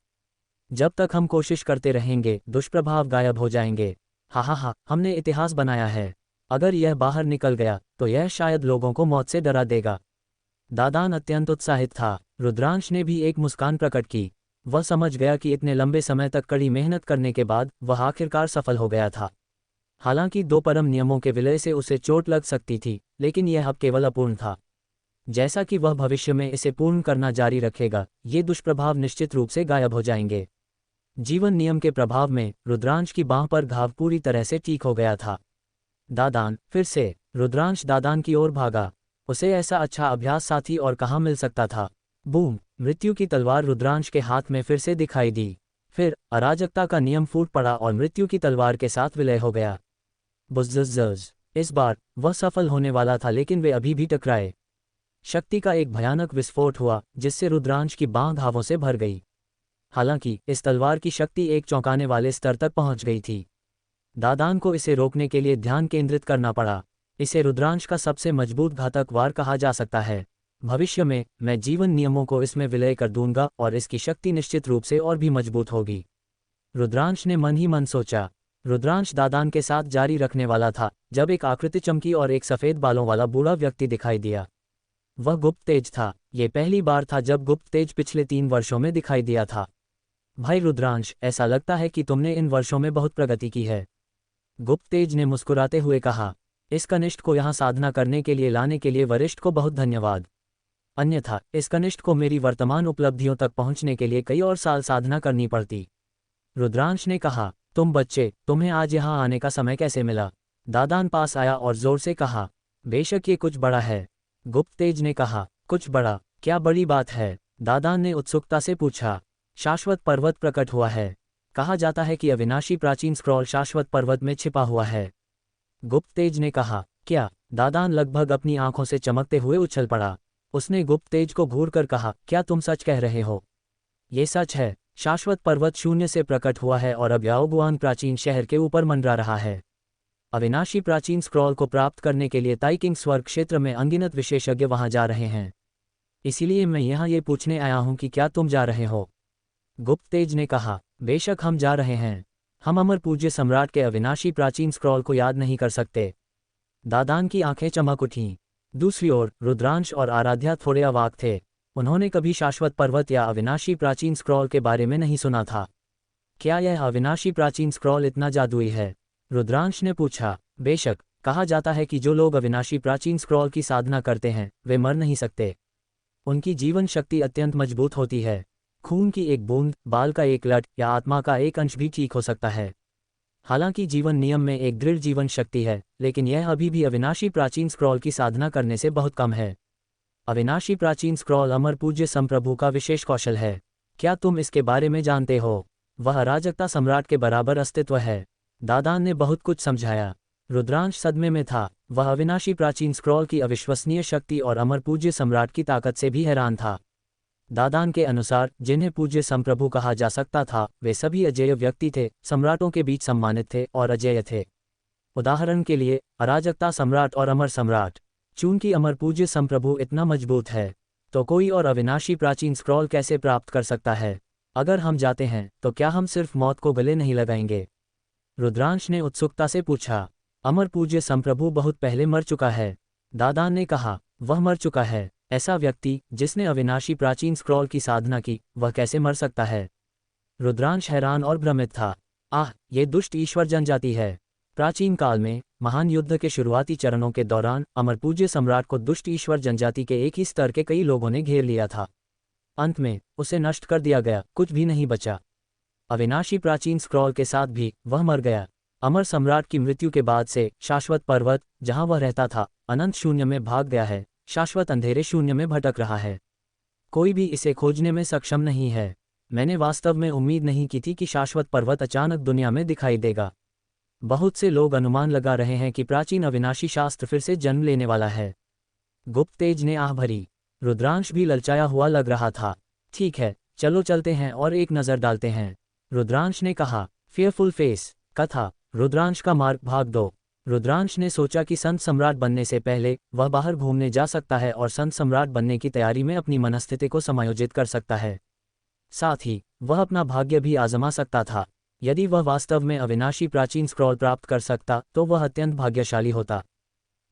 जब तक हम कोशिश करते रहेंगे, दुष्प्रभाव गायब हो जाएंगे। हा, हमने इतिहास बनाया है। अगर यह बाहर निकल गया तो यह शायद लोगों को मौत से डरा देगा। दादान अत्यंत उत्साहित था। रुद्रांश ने भी एक मुस्कान प्रकट की। वह समझ गया कि इतने लंबे समय तक कड़ी मेहनत करने के बाद वह आखिरकार सफल हो गया था। हालांकि 2 परम नियमों के विलय से उसे चोट लग सकती थी, लेकिन यह अब केवल अपूर्ण था। जैसा कि वह भविष्य में इसे पूर्ण करना जारी रखेगा, ये दुष्प्रभाव निश्चित रूप से गायब हो जाएंगे। जीवन नियम के प्रभाव में रुद्रांश की बाह पर घाव पूरी तरह से ठीक हो गया था। दादान, फिर से! रुद्रांश दादान की ओर भागा। उसे ऐसा अच्छा अभ्यास साथी और कहाँ मिल सकता था। बूम! मृत्यु की तलवार रुद्रांश के हाथ में फिर से दिखाई दी। फिर अराजकता का नियम फूट पड़ा और मृत्यु की तलवार के साथ विलय हो गया। बुज़्ज़ज़। इस बार वह सफल होने वाला था, लेकिन वे अभी भी टकराए। शक्ति का एक भयानक विस्फोट हुआ, जिससे रुद्रांश की बाह घावों से भर गई। हालांकि इस तलवार की शक्ति एक चौंकाने वाले स्तर तक पहुंच गई थी। दादान को इसे रोकने के लिए ध्यान केंद्रित करना पड़ा। इसे रुद्रांश का सबसे मजबूत घातक वार कहा जा सकता है। भविष्य में मैं जीवन नियमों को इसमें विलय कर दूंगा और इसकी शक्ति निश्चित रूप से और भी मजबूत होगी। रुद्रांश ने मन ही मन सोचा। रुद्रांश दादान के साथ जारी रखने वाला था जब एक आकृति चमकी और एक सफ़ेद बालों वाला बूढ़ा व्यक्ति दिखाई दिया। वह गुप्त तेज था। ये पहली बार था जब गुप्त तेज पिछले 3 वर्षों में दिखाई दिया था। भाई रुद्रांश, ऐसा लगता है कि तुमने इन वर्षों में बहुत प्रगति की है। गुप्त तेज ने मुस्कुराते हुए कहा। इस कनिष्ठ को यहाँ साधना करने के लिए लाने के लिए वरिष्ठ को बहुत धन्यवाद। अन्यथा इस कनिष्ठ को मेरी वर्तमान उपलब्धियों तक पहुँचने के लिए कई और साल साधना करनी पड़ती। रुद्रांश ने कहा, तुम बच्चे, तुम्हें आज यहाँ आने का समय कैसे मिला? दादान पास आया और जोर से कहा, बेशक ये कुछ बड़ा है। गुप्त तेज ने कहा, कुछ बड़ा? क्या बड़ी बात है? दादान ने उत्सुकता से पूछा। शाश्वत पर्वत प्रकट हुआ है। कहा जाता है कि अविनाशी प्राचीन स्क्रॉल शाश्वत पर्वत में छिपा हुआ है। गुप्त तेज ने कहा, क्या? दादान लगभग अपनी आंखों से चमकते हुए उछल पड़ा। उसने गुप्त तेज को घूरकर कहा, क्या तुम सच कह रहे हो? ये सच है। शाश्वत पर्वत शून्य से प्रकट हुआ है और अब याओगुआन प्राचीन शहर के ऊपर मंडरा रहा है। अविनाशी प्राचीन स्क्रॉल को प्राप्त करने के लिए ताइकिंग स्वर्ग क्षेत्र में अनगिनत विशेषज्ञ वहां जा रहे हैं। इसीलिए मैं यहाँ ये पूछने आया हूँ कि क्या तुम जा रहे हो? गुप्त तेज ने कहा, बेशक हम जा रहे हैं। हम अमर पूज्य सम्राट के अविनाशी प्राचीन स्क्रॉल को याद नहीं कर सकते। दादान की आंखें चमक उठीं। दूसरी ओर रुद्रांश और आराध्या थोड़े अवाक थे। उन्होंने कभी शाश्वत पर्वत या अविनाशी प्राचीन स्क्रॉल के बारे में नहीं सुना था। क्या यह अविनाशी प्राचीन स्क्रॉल इतना जादुई है? रुद्रांश ने पूछा। बेशक, कहा जाता है कि जो लोग अविनाशी प्राचीन स्क्रॉल की साधना करते हैं वे मर नहीं सकते। उनकी जीवन शक्ति अत्यंत मजबूत होती है। खून की एक बूंद, बाल का एक लट या आत्मा का एक अंश भी ठीक हो सकता है। हालांकि जीवन नियम में एक दृढ़ जीवन शक्ति है, लेकिन यह अभी भी अविनाशी प्राचीन स्क्रॉल की साधना करने से बहुत कम है। अविनाशी प्राचीन स्क्रॉल अमर पूज्य संप्रभु का विशेष कौशल है। क्या तुम इसके बारे में जानते हो? वह अराजकता सम्राट के बराबर अस्तित्व है। दादान ने बहुत कुछ समझाया। रुद्रांश सदमे में था। वह अविनाशी प्राचीन स्क्रॉल की अविश्वसनीय शक्ति और अमर पूज्य सम्राट की ताकत से भी हैरान था। दादान के अनुसार जिन्हें पूज्य संप्रभु कहा जा सकता था वे सभी अजेय व्यक्ति थे, सम्राटों के बीच सम्मानित थे और अजेय थे। उदाहरण के लिए अराजकता सम्राट और अमर सम्राट। चूंकि अमर पूज्य संप्रभु इतना मजबूत है, तो कोई और अविनाशी प्राचीन स्क्रॉल कैसे प्राप्त कर सकता है? अगर हम जाते हैं तो क्या हम सिर्फ मौत को गले नहीं लगाएंगे? रुद्रांश ने उत्सुकता से पूछा। अमर पूज्य संप्रभु बहुत पहले मर चुका है। दादान ने कहा, वह मर चुका है? ऐसा व्यक्ति जिसने अविनाशी प्राचीन स्क्रॉल की साधना की, वह कैसे मर सकता है? रुद्रांश हैरान और भ्रमित था। आह, ये दुष्ट ईश्वर जनजाति है। प्राचीन काल में महान युद्ध के शुरुआती चरणों के दौरान अमर पूज्य सम्राट को दुष्ट ईश्वर जनजाति के एक ही स्तर के कई लोगों ने घेर लिया था। अंत में उसे नष्ट कर दिया गया, कुछ भी नहीं बचा। अविनाशी प्राचीन स्क्रॉल के साथ भी वह मर गया। अमर सम्राट की मृत्यु के बाद से शाश्वत पर्वत, जहां वह रहता था, अनंत शून्य में भाग गया है। शाश्वत अंधेरे शून्य में भटक रहा है। कोई भी इसे खोजने में सक्षम नहीं है। मैंने वास्तव में उम्मीद नहीं की थी कि शाश्वत पर्वत अचानक दुनिया में दिखाई देगा। बहुत से लोग अनुमान लगा रहे हैं कि प्राचीन अविनाशी शास्त्र फिर से जन्म लेने वाला है। गुप्त तेज ने आह भरी। रुद्रांश भी ललचाया हुआ लग रहा था। ठीक है, चलो चलते हैं और एक नज़र डालते हैं, रुद्रांश ने कहा। फेयरफुल फेस कथा। रुद्रांश का मार्ग भाग 2। रुद्रांश ने सोचा कि संत सम्राट बनने से पहले वह बाहर घूमने जा सकता है और संत सम्राट बनने की तैयारी में अपनी मनस्थिति को समायोजित कर सकता है। साथ ही वह अपना भाग्य भी आजमा सकता था। यदि वह वास्तव में अविनाशी प्राचीन स्क्रॉल प्राप्त कर सकता तो वह अत्यंत भाग्यशाली होता।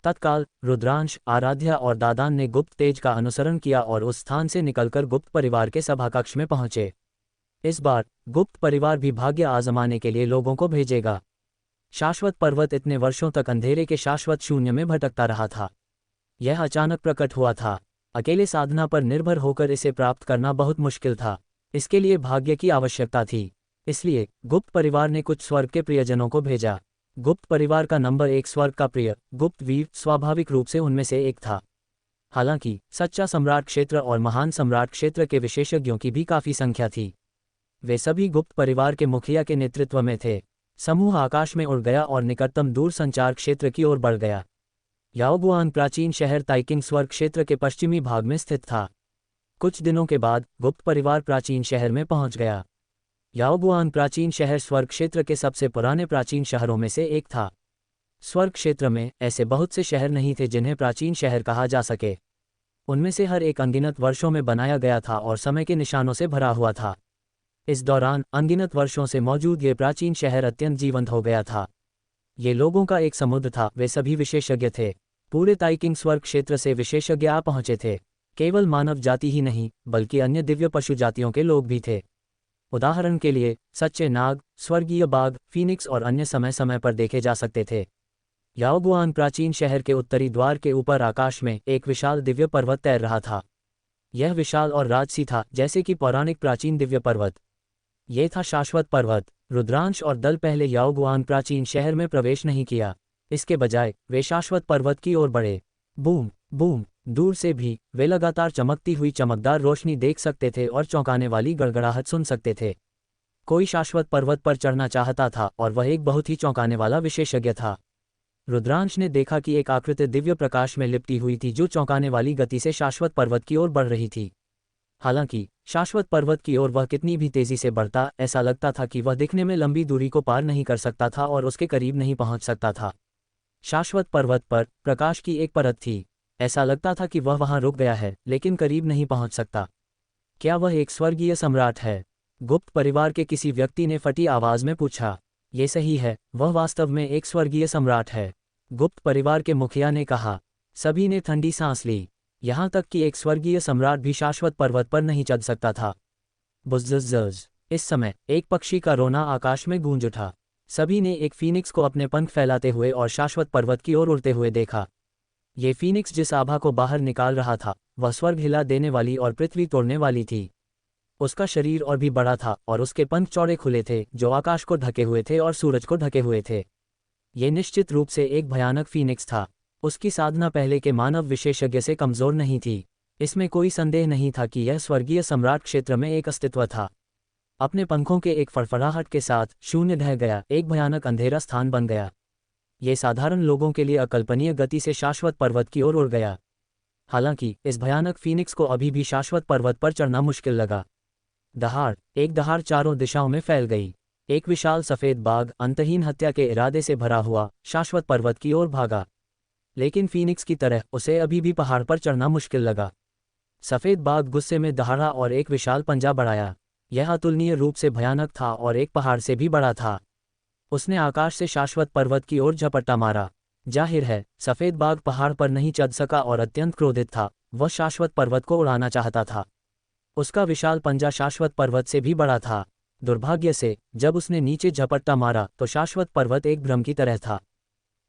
तत्काल रुद्रांश, आराध्या और दादान ने गुप्त तेज का अनुसरण किया और उस स्थान से निकलकर गुप्त परिवार के सभाकक्ष में पहुंचे। इस बार गुप्त परिवार भी भाग्य आजमाने के लिए लोगों को भेजेगा। शाश्वत पर्वत इतने वर्षों तक अंधेरे के शाश्वत शून्य में भटकता रहा था। यह अचानक प्रकट हुआ था। अकेले साधना पर निर्भर होकर इसे प्राप्त करना बहुत मुश्किल था। इसके लिए भाग्य की आवश्यकता थी। इसलिए गुप्त परिवार ने कुछ स्वर्ग के प्रियजनों को भेजा। गुप्त परिवार का नंबर 1 स्वर्ग का प्रिय गुप्त वीर स्वाभाविक रूप से उनमें से एक था। हालांकि सच्चा सम्राट क्षेत्र और महान सम्राट क्षेत्र के विशेषज्ञों की भी काफी संख्या थी। वे सभी गुप्त परिवार के मुखिया के नेतृत्व में थे। समूह आकाश में उड़ गया और निकटतम दूर संचार क्षेत्र की ओर बढ़ गया। याओगुआन प्राचीन शहर ताइकिंग स्वर्ग क्षेत्र के पश्चिमी भाग में स्थित था। कुछ दिनों के बाद गुप्त परिवार प्राचीन शहर में पहुंच गया। याओगुआन प्राचीन शहर स्वर्ग क्षेत्र के सबसे पुराने प्राचीन शहरों में से एक था। स्वर्ग क्षेत्र में ऐसे बहुत से शहर नहीं थे जिन्हें प्राचीन शहर कहा जा सके। उनमें से हर एक अनगिनत वर्षों में बनाया गया था और समय के निशानों से भरा हुआ था। इस दौरान अनगिनत वर्षों से मौजूद ये प्राचीन शहर अत्यंत जीवंत हो गया था। ये लोगों का एक समुद्र था, वे सभी विशेषज्ञ थे। पूरे ताइकिंग स्वर्ग क्षेत्र से विशेषज्ञ आ पहुंचे थे। केवल मानव जाति ही नहीं, बल्कि अन्य दिव्य पशु जातियों के लोग भी थे। उदाहरण के लिए सच्चे नाग, स्वर्गीय बाघ, फीनिक्स और अन्य समय समय पर देखे जा सकते थे। याओगुआन प्राचीन शहर के उत्तरी द्वार के ऊपर आकाश में एक विशाल दिव्य पर्वत तैर रहा था। यह विशाल और राजसी था, जैसे कि पौराणिक प्राचीन दिव्य पर्वत। ये था शाश्वत पर्वत। रुद्रांश और दल पहले याओगुआन प्राचीन शहर में प्रवेश नहीं किया। इसके बजाय वे शाश्वत पर्वत की ओर बढ़े। बूम बूम, दूर से भी वे लगातार चमकती हुई चमकदार रोशनी देख सकते थे और चौंकाने वाली गड़गड़ाहट सुन सकते थे। कोई शाश्वत पर्वत पर चढ़ना चाहता था और वह एक बहुत ही चौंकाने वाला विशेषज्ञ था। रुद्रांश ने देखा कि एक आकृति दिव्य प्रकाश में लिपटी हुई थी जो चौंकाने वाली गति से शाश्वत पर्वत की ओर बढ़ रही थी। हालांकि शाश्वत पर्वत की ओर वह कितनी भी तेजी से बढ़ता, ऐसा लगता था कि वह दिखने में लंबी दूरी को पार नहीं कर सकता था और उसके करीब नहीं पहुंच सकता था। शाश्वत पर्वत पर प्रकाश की एक परत थी। ऐसा लगता था कि वह वहां रुक गया है, लेकिन करीब नहीं पहुंच सकता। क्या वह एक स्वर्गीय सम्राट है? गुप्त परिवार के किसी व्यक्ति ने फटी आवाज में पूछा। ये सही है, वह वास्तव में एक स्वर्गीय सम्राट है, गुप्त परिवार के मुखिया ने कहा। सभी ने ठंडी सांस ली। यहां तक कि एक स्वर्गीय सम्राट भी शाश्वत पर्वत पर नहीं चढ़ सकता था। बुज़्ज़ज़। इस समय एक पक्षी का रोना आकाश में गूंज उठा। सभी ने एक फीनिक्स को अपने पंख फैलाते हुए और शाश्वत पर्वत की ओर उड़ते हुए देखा। ये फीनिक्स जिस आभा को बाहर निकाल रहा था, वह स्वर्ग हिला देने वाली और पृथ्वी तोड़ने वाली थी। उसका शरीर और भी बड़ा था और उसके पंख चौड़े खुले थे, जो आकाश को ढके हुए थे और सूरज को ढके हुए थे। ये निश्चित रूप से एक भयानक फीनिक्स था। उसकी साधना पहले के मानव विशेषज्ञ से कमजोर नहीं थी। इसमें कोई संदेह नहीं था कि यह स्वर्गीय सम्राट क्षेत्र में एक अस्तित्व था। अपने पंखों के एक फड़फड़ाहट के साथ शून्य ढह गया, एक भयानक अंधेरा स्थान बन गया। ये साधारण लोगों के लिए अकल्पनीय गति से शाश्वत पर्वत की ओर उड़ गया। हालांकि इस भयानक फीनिक्स को अभी भी शाश्वत पर्वत पर चढ़ना मुश्किल लगा। एक दहाड़ चारों दिशाओं में फैल गई। एक विशाल सफेद बाघ अंतहीन हत्या के इरादे से भरा हुआ शाश्वत पर्वत की ओर भागा, लेकिन फीनिक्स की तरह उसे अभी भी पहाड़ पर चढ़ना मुश्किल लगा। सफेद बाघ गुस्से में दहाड़ा और एक विशाल पंजा बढ़ाया। यह अतुलनीय रूप से भयानक था और एक पहाड़ से भी बड़ा था। उसने आकाश से शाश्वत पर्वत की ओर झपट्टा मारा। जाहिर है, सफेद बाघ पहाड़ पर नहीं चढ़ सका और अत्यंत क्रोधित था। वह शाश्वत पर्वत को उड़ाना चाहता था। उसका विशाल पंजा शाश्वत पर्वत से भी बड़ा था। दुर्भाग्य से जब उसने नीचे झपट्टा मारा तो शाश्वत पर्वत एक भ्रम की तरह था।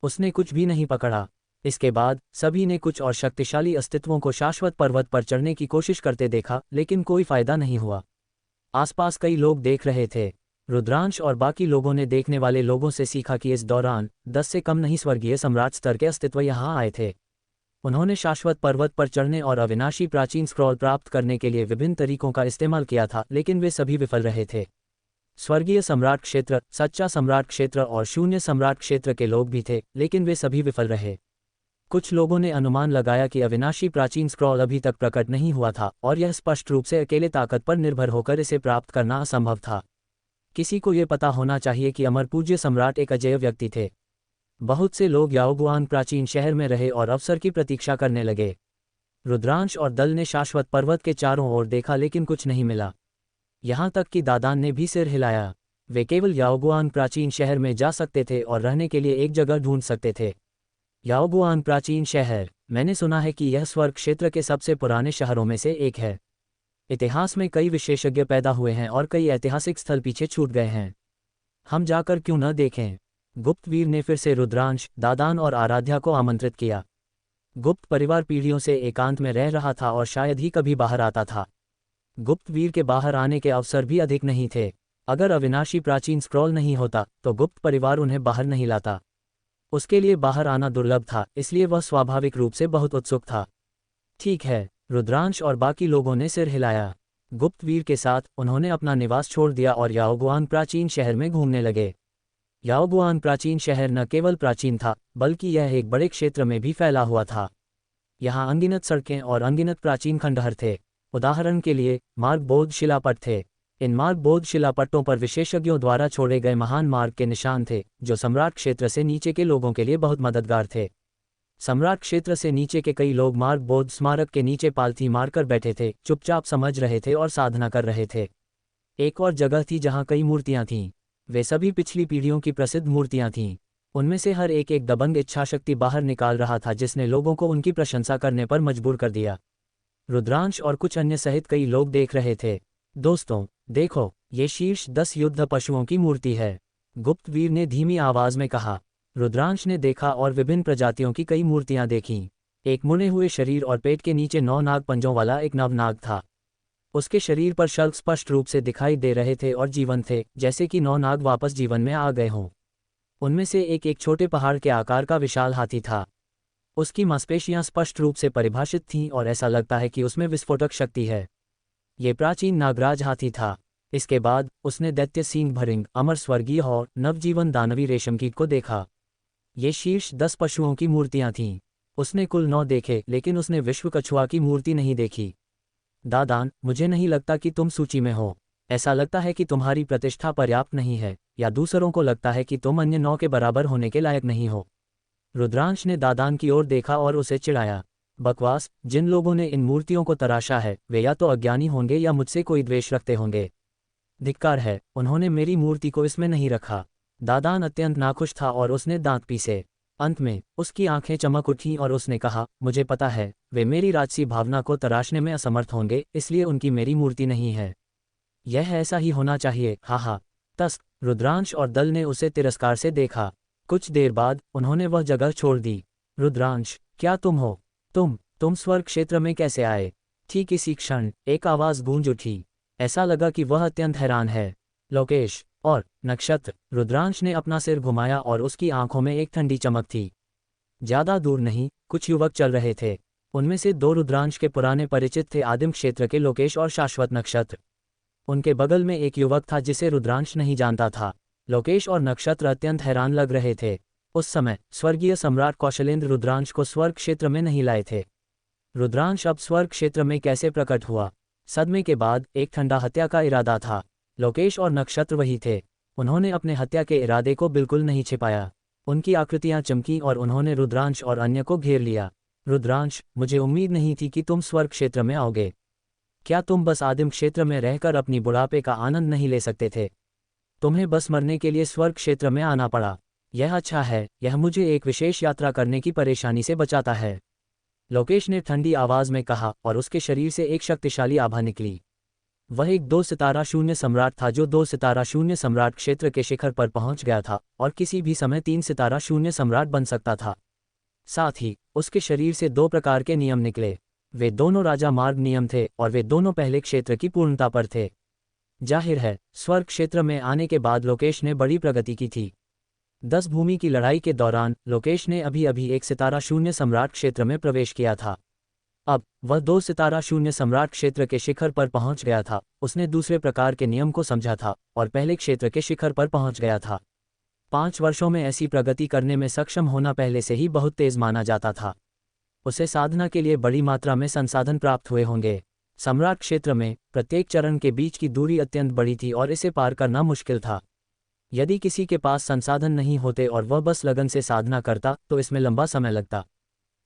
उसने कुछ भी नहीं पकड़ा। इसके बाद सभी ने कुछ और शक्तिशाली अस्तित्वों को शाश्वत पर्वत पर चढ़ने की कोशिश करते देखा, लेकिन कोई फायदा नहीं हुआ। आसपास कई लोग देख रहे थे। रुद्रांश और बाकी लोगों ने देखने वाले लोगों से सीखा कि इस दौरान 10 से कम नहीं स्वर्गीय सम्राट स्तर के अस्तित्व यहाँ आए थे। उन्होंने शाश्वत पर्वत पर चढ़ने और अविनाशी प्राचीन स्क्रॉल प्राप्त करने के लिए विभिन्न तरीकों का इस्तेमाल किया था, लेकिन वे सभी विफल रहे थे। स्वर्गीय सम्राट क्षेत्र, सच्चा सम्राट क्षेत्र और शून्य सम्राट क्षेत्र के लोग भी थे, लेकिन वे सभी विफल रहे। कुछ लोगों ने अनुमान लगाया कि अविनाशी प्राचीन स्क्रॉल अभी तक प्रकट नहीं हुआ था और यह स्पष्ट रूप से अकेले ताकत पर निर्भर होकर इसे प्राप्त करना असंभव था। किसी को यह पता होना चाहिए कि अमर पूज्य सम्राट एक अजेय व्यक्ति थे। बहुत से लोग याओगुआन प्राचीन शहर में रहे और अवसर की प्रतीक्षा करने लगे। रुद्रांश और दल ने शाश्वत पर्वत के चारों ओर देखा, लेकिन कुछ नहीं मिला। यहाँ तक कि दादान ने भी सिर हिलाया। वे केवल याओगुआन प्राचीन शहर में जा सकते थे और रहने के लिए एक जगह ढूंढ सकते थे। याओगुआन प्राचीन शहर, मैंने सुना है कि यह स्वर्ग क्षेत्र के सबसे पुराने शहरों में से एक है। इतिहास में कई विशेषज्ञ पैदा हुए हैं और कई ऐतिहासिक स्थल पीछे छूट गए हैं। हम जाकर क्यों न देखें? गुप्तवीर ने फिर से रुद्रांश, दादान और आराध्या को आमंत्रित किया। गुप्त परिवार पीढ़ियों से एकांत में रह रहा था और शायद ही कभी बाहर आता था। गुप्तवीर के बाहर आने के अवसर भी अधिक नहीं थे। अगर अविनाशी प्राचीन स्क्रॉल नहीं होता तो गुप्त परिवार उन्हें बाहर नहीं लाता। उसके लिए बाहर आना दुर्लभ था, इसलिए वह स्वाभाविक रूप से बहुत उत्सुक था। ठीक है, रुद्रांश और बाकी लोगों ने सिर हिलाया। गुप्तवीर के साथ उन्होंने अपना निवास छोड़ दिया और याओगुआन प्राचीन शहर में घूमने लगे। याओगुआन प्राचीन शहर न केवल प्राचीन था, बल्कि यह एक बड़े क्षेत्र में भी फैला हुआ था। यहाँ अनगिनत सड़कें और अनगिनत प्राचीन खंडहर थे। उदाहरण के लिए मार्गबोध शिलापट थे। इन मार्गबोध शिलापट्टों पर विशेषज्ञों द्वारा छोड़े गए महान मार्ग के निशान थे, जो सम्राट क्षेत्र से नीचे के लोगों के लिए बहुत मददगार थे। सम्राट क्षेत्र से नीचे के कई लोग मार्ग बौद्ध स्मारक के नीचे पालथी मारकर बैठे थे, चुपचाप समझ रहे थे और साधना कर रहे थे। एक और जगह थी जहाँ कई मूर्तियाँ थीं। वे सभी पिछली पीढ़ियों की प्रसिद्ध मूर्तियाँ थीं। उनमें से हर एक एक दबंग इच्छाशक्ति बाहर निकाल रहा था, जिसने लोगों को उनकी प्रशंसा करने पर मजबूर कर दिया। रुद्रांश और कुछ अन्य सहित कई लोग देख रहे थे। दोस्तों, देखो, ये शीर्ष 10 युद्ध पशुओं की मूर्ति है, गुप्तवीर ने धीमी आवाज में कहा। रुद्रांश ने देखा और विभिन्न प्रजातियों की कई मूर्तियां देखीं। एक मुड़े हुए शरीर और पेट के नीचे 9 नाग पंजों वाला एक नवनाग था। उसके शरीर पर शल्क स्पष्ट रूप से दिखाई दे रहे थे और जीवन थे, जैसे कि 9 नाग वापस जीवन में आ गए हों। उनमें से एक छोटे पहाड़ के आकार का विशाल हाथी था। उसकी मांसपेशियां स्पष्ट रूप से परिभाषित थीं और ऐसा लगता है कि उसमें विस्फोटक शक्ति है। ये प्राचीन नागराज हाथी था। इसके बाद उसने दैत्य सींग भरिंग, अमर स्वर्गीय और नवजीवन दानवी रेशम कीट को देखा। ये शीर्ष 10 पशुओं की मूर्तियां थीं। उसने कुल 9 देखे, लेकिन उसने विश्व कछुआ की मूर्ति नहीं देखी। दादान, मुझे नहीं लगता कि तुम सूची में हो। ऐसा लगता है कि तुम्हारी प्रतिष्ठा पर्याप्त नहीं है, या दूसरों को लगता है कि तुम अन्य 9 के बराबर होने के लायक नहीं हो। रुद्रांश ने दादान की ओर देखा और उसे चिढ़ाया। बकवास, जिन लोगों ने इन मूर्तियों को तराशा है वे या तो अज्ञानी होंगे या मुझसे कोई द्वेष रखते होंगे। धिक्कार है, उन्होंने मेरी मूर्ति को इसमें नहीं रखा। दादान अत्यंत नाखुश था और उसने दांत पीसे। अंत में उसकी आंखें चमक उठीं और उसने कहा, मुझे पता है, वे मेरी राजसी भावना को तराशने में असमर्थ होंगे, इसलिए उनकी मेरी मूर्ति नहीं है। यह ऐसा ही होना चाहिए, हा। तस्क, रुद्रांश और दल ने उसे तिरस्कार से देखा। कुछ देर बाद उन्होंने वह जगह छोड़ दी। रुद्रांश, क्या तुम हो? तुम स्वर्ग क्षेत्र में कैसे आए? ठीक इसी क्षण एक आवाज गूंज उठी। ऐसा लगा कि वह अत्यंत हैरान है। लोकेश और नक्षत्र। रुद्रांश ने अपना सिर घुमाया और उसकी आंखों में एक ठंडी चमक थी। ज्यादा दूर नहीं, कुछ युवक चल रहे थे। उनमें से 2 रुद्रांश के पुराने परिचित थे, आदिम क्षेत्र के लोकेश और शाश्वत नक्षत्र। उनके बगल में एक युवक था जिसे रुद्रांश नहीं जानता था। लोकेश और नक्षत्र अत्यंत हैरान लग रहे थे। उस समय स्वर्गीय सम्राट कौशलेंद्र रुद्रांश को स्वर्ग क्षेत्र में नहीं लाए थे। रुद्रांश अब स्वर्ग क्षेत्र में कैसे प्रकट हुआ? सदमे के बाद एक ठंडा हत्या का इरादा था। लोकेश और नक्षत्र वही थे। उन्होंने अपने हत्या के इरादे को बिल्कुल नहीं छिपाया। उनकी आकृतियां चमकी और उन्होंने रुद्रांश और अन्य को घेर लिया। रुद्रांश, मुझे उम्मीद नहीं थी कि तुम स्वर्ग क्षेत्र में आओगे। क्या तुम बस आदिम क्षेत्र में रहकर अपनी बुढ़ापे का आनंद नहीं ले सकते थे? तुम्हें बस मरने के लिए स्वर्ग क्षेत्र में आना पड़ा। यह अच्छा है, यह मुझे एक विशेष यात्रा करने की परेशानी से बचाता है, लोकेश ने ठंडी आवाज में कहा और उसके शरीर से एक शक्तिशाली आभा निकली। वह एक 2 सितारा शून्य सम्राट था जो 2 सितारा शून्य सम्राट क्षेत्र के शिखर पर पहुंच गया था और किसी भी समय 3 सितारा शून्य सम्राट बन सकता था। साथ ही उसके शरीर से 2 प्रकार के नियम निकले। वे दोनों राजा मार्ग नियम थे और वे दोनों पहले क्षेत्र की पूर्णता पर थे। जाहिर है, स्वर्ग क्षेत्र में आने के बाद लोकेश ने बड़ी प्रगति की थी। 10 भूमि की लड़ाई के दौरान लोकेश ने अभी 1 सितारा शून्य सम्राट क्षेत्र में प्रवेश किया था। अब वह 2 सितारा शून्य सम्राट क्षेत्र के शिखर पर पहुंच गया था। उसने दूसरे प्रकार के नियम को समझा था और पहले क्षेत्र के शिखर पर पहुंच गया था। 5 वर्षों में ऐसी प्रगति करने में सक्षम होना पहले से ही बहुत तेज माना जाता था। उसे साधना के लिए बड़ी मात्रा में संसाधन प्राप्त हुए होंगे। सम्राट क्षेत्र में प्रत्येक चरण के बीच की दूरी अत्यंत बड़ी थी और इसे पार करना मुश्किल था। यदि किसी के पास संसाधन नहीं होते और वह बस लगन से साधना करता तो इसमें लंबा समय लगता।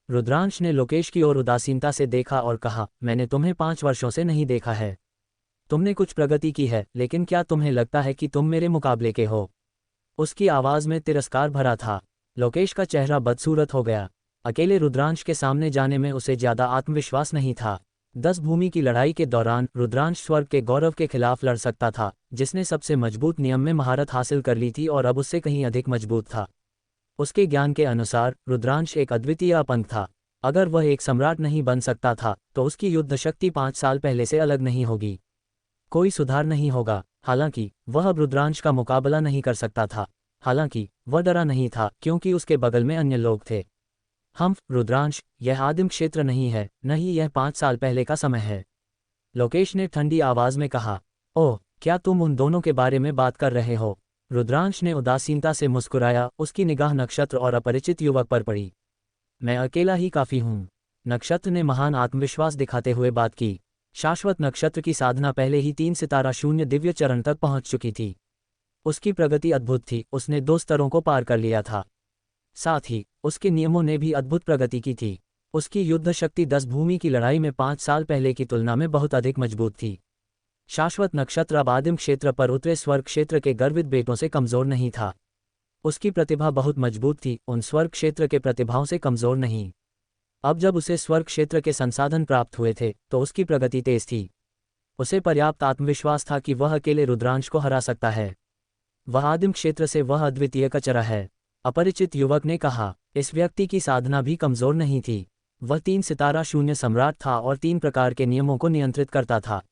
रुद्रांश ने लोकेश की ओर उदासीनता से देखा और कहा, मैंने तुम्हें 5 वर्षों से नहीं देखा है। तुमने कुछ प्रगति की है, लेकिन क्या तुम्हें लगता है कि तुम मेरे मुकाबले के हो? उसकी आवाज में तिरस्कार भरा था। लोकेश का चेहरा बदसूरत हो गया। अकेले रुद्रांश के सामने जाने में उसे ज्यादा आत्मविश्वास नहीं था। 10 भूमि की लड़ाई के दौरान रुद्रांश स्वर्ग के गौरव के खिलाफ लड़ सकता था, जिसने सबसे मजबूत नियम में महारत हासिल कर ली थी और अब उससे कहीं अधिक मजबूत था। उसके ज्ञान के अनुसार रुद्रांश एक अद्वितीय अपंग था। अगर वह एक सम्राट नहीं बन सकता था तो उसकी युद्ध शक्ति 5 साल पहले से अलग नहीं होगी। कोई सुधार नहीं होगा। हालांकि वह अब रुद्रांश का मुकाबला नहीं कर सकता था। हालांकि वह डरा नहीं था क्योंकि उसके बगल में अन्य लोग थे। रुद्रांश, यह आदिम क्षेत्र नहीं है, नहीं यह 5 साल पहले का समय है, लोकेश ने ठंडी आवाज में कहा। ओह, क्या तुम उन दोनों के बारे में बात कर रहे हो? रुद्रांश ने उदासीनता से मुस्कुराया। उसकी निगाह नक्षत्र और अपरिचित युवक पर पड़ी। मैं अकेला ही काफी हूँ, नक्षत्र ने महान आत्मविश्वास दिखाते हुए बात की। शाश्वत नक्षत्र की साधना पहले ही 3 सितारा शून्य दिव्य चरण तक पहुंच चुकी थी। उसकी प्रगति अद्भुत थी। उसने 2 स्तरों को पार कर लिया था। साथ ही उसके नियमों ने भी अद्भुत प्रगति की थी। उसकी युद्ध शक्ति 10 भूमि की लड़ाई में 5 साल पहले की तुलना में बहुत अधिक मजबूत थी। शाश्वत नक्षत्र अब आदिम क्षेत्र पर उतरे स्वर्ग क्षेत्र के गर्वित बेटों से कमजोर नहीं था। उसकी प्रतिभा बहुत मजबूत थी, उन स्वर्ग क्षेत्र के प्रतिभाओं से कमजोर नहीं। अब जब उसे स्वर्ग क्षेत्र के संसाधन प्राप्त हुए थे तो उसकी प्रगति तेज थी। उसे पर्याप्त आत्मविश्वास था कि वह अकेले रुद्रांश को हरा सकता है। वह आदिम क्षेत्र से वह अद्वितीय कचरा है। अपरिचित युवक ने कहा। इस व्यक्ति की साधना भी कमजोर नहीं थी। वह 3 सितारा शून्य सम्राट था और 3 प्रकार के नियमों को नियंत्रित करता था।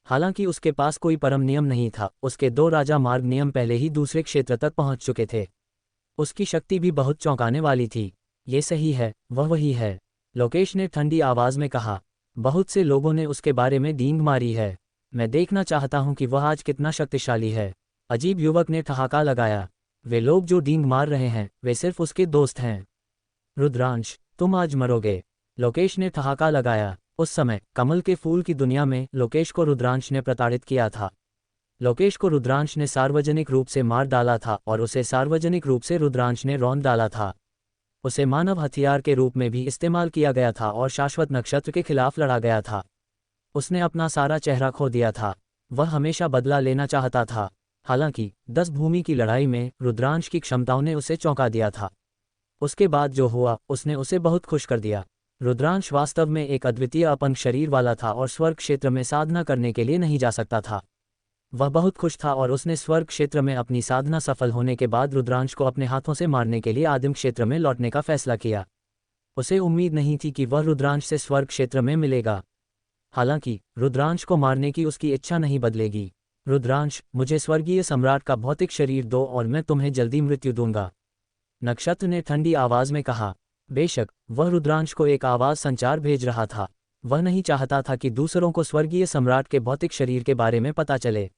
हालांकि उसके पास कोई परम नियम नहीं था, उसके 2 राजा मार्ग नियम पहले ही दूसरे क्षेत्र तक पहुंच चुके थे। उसकी शक्ति भी बहुत चौंकाने वाली थी। ये सही है, वह वही है, लोकेश ने ठंडी आवाज में कहा। बहुत से लोगों ने उसके बारे में डींग मारी है। मैं देखना चाहता हूं कि वह आज कितना शक्तिशाली है। अजीब युवक ने ठहाका लगाया। वे लोग जो डींग मार रहे हैं वे सिर्फ उसके दोस्त हैं। रुद्रांश, तुम आज मरोगे, लोकेश ने ठहाका लगाया। उस समय कमल के फूल की दुनिया में लोकेश को रुद्रांश ने प्रताड़ित किया था। लोकेश को रुद्रांश ने सार्वजनिक रूप से मार डाला था और उसे सार्वजनिक रूप से रुद्रांश ने रौंद डाला था। उसे मानव हथियार के रूप में भी इस्तेमाल किया गया था और शाश्वत नक्षत्र के खिलाफ लड़ा गया था। उसने अपना सारा चेहरा खो दिया था। वह हमेशा बदला लेना चाहता था। हालांकि 10 भूमि की लड़ाई में रुद्रांश की क्षमताओं ने उसे चौंका दिया था। उसके बाद जो हुआ उसने उसे बहुत खुश कर दिया। रुद्रांश वास्तव में एक अद्वितीय अपंग शरीर वाला था और स्वर्ग क्षेत्र में साधना करने के लिए नहीं जा सकता था। वह बहुत खुश था और उसने स्वर्ग क्षेत्र में अपनी साधना सफल होने के बाद रुद्रांश को अपने हाथों से मारने के लिए आदिम क्षेत्र में लौटने का फैसला किया। उसे उम्मीद नहीं थी कि वह रुद्रांश से स्वर्ग क्षेत्र में मिलेगा। हालांकि रुद्रांश को मारने की उसकी इच्छा नहीं बदलेगी। रुद्रांश, मुझे स्वर्गीय सम्राट का भौतिक शरीर दो और मैं तुम्हें जल्दी मृत्यु दूंगा, नक्षत्र ने ठंडी आवाज में कहा। बेशक, वह रुद्रांश को एक आवाज संचार भेज रहा था। वह नहीं चाहता था कि दूसरों को स्वर्गीय सम्राट के भौतिक शरीर के बारे में पता चले।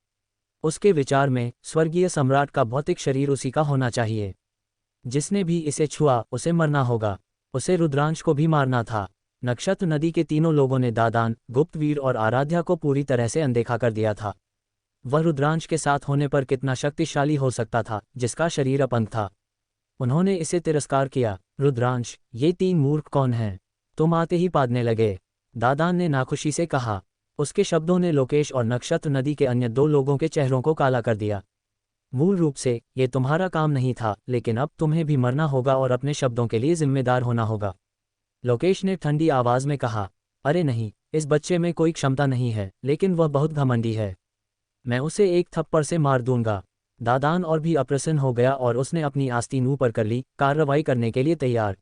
उसके विचार में स्वर्गीय सम्राट का भौतिक शरीर उसी का होना चाहिए। जिसने भी इसे छुआ उसे मरना होगा। उसे रुद्रांश को भी मारना था। नक्षत्र नदी के तीनों लोगों ने दादान, गुप्तवीर और आराध्या को पूरी तरह से अनदेखा कर दिया था। वह रुद्रांश के साथ होने पर कितना शक्तिशाली हो सकता था, जिसका शरीर अपंग था। उन्होंने इसे तिरस्कार किया। रुद्रांश, ये 3 मूर्ख कौन हैं? तुम आते ही पादने लगे, दादान ने नाखुशी से कहा। उसके शब्दों ने लोकेश और नक्षत्र नदी के अन्य 2 लोगों के चेहरों को काला कर दिया। मूल रूप से ये तुम्हारा काम नहीं था, लेकिन अब तुम्हें भी मरना होगा और अपने शब्दों के लिए जिम्मेदार होना होगा, लोकेश ने ठंडी आवाज में कहा। अरे नहीं, इस बच्चे में कोई क्षमता नहीं है, लेकिन वह बहुत घमंडी है। मैं उसे एक थप्पड़ से मार दूंगा। दादान और भी अप्रसन्न हो गया और उसने अपनी आस्तीन ऊपर कर ली, कार्रवाई करने के लिए तैयार।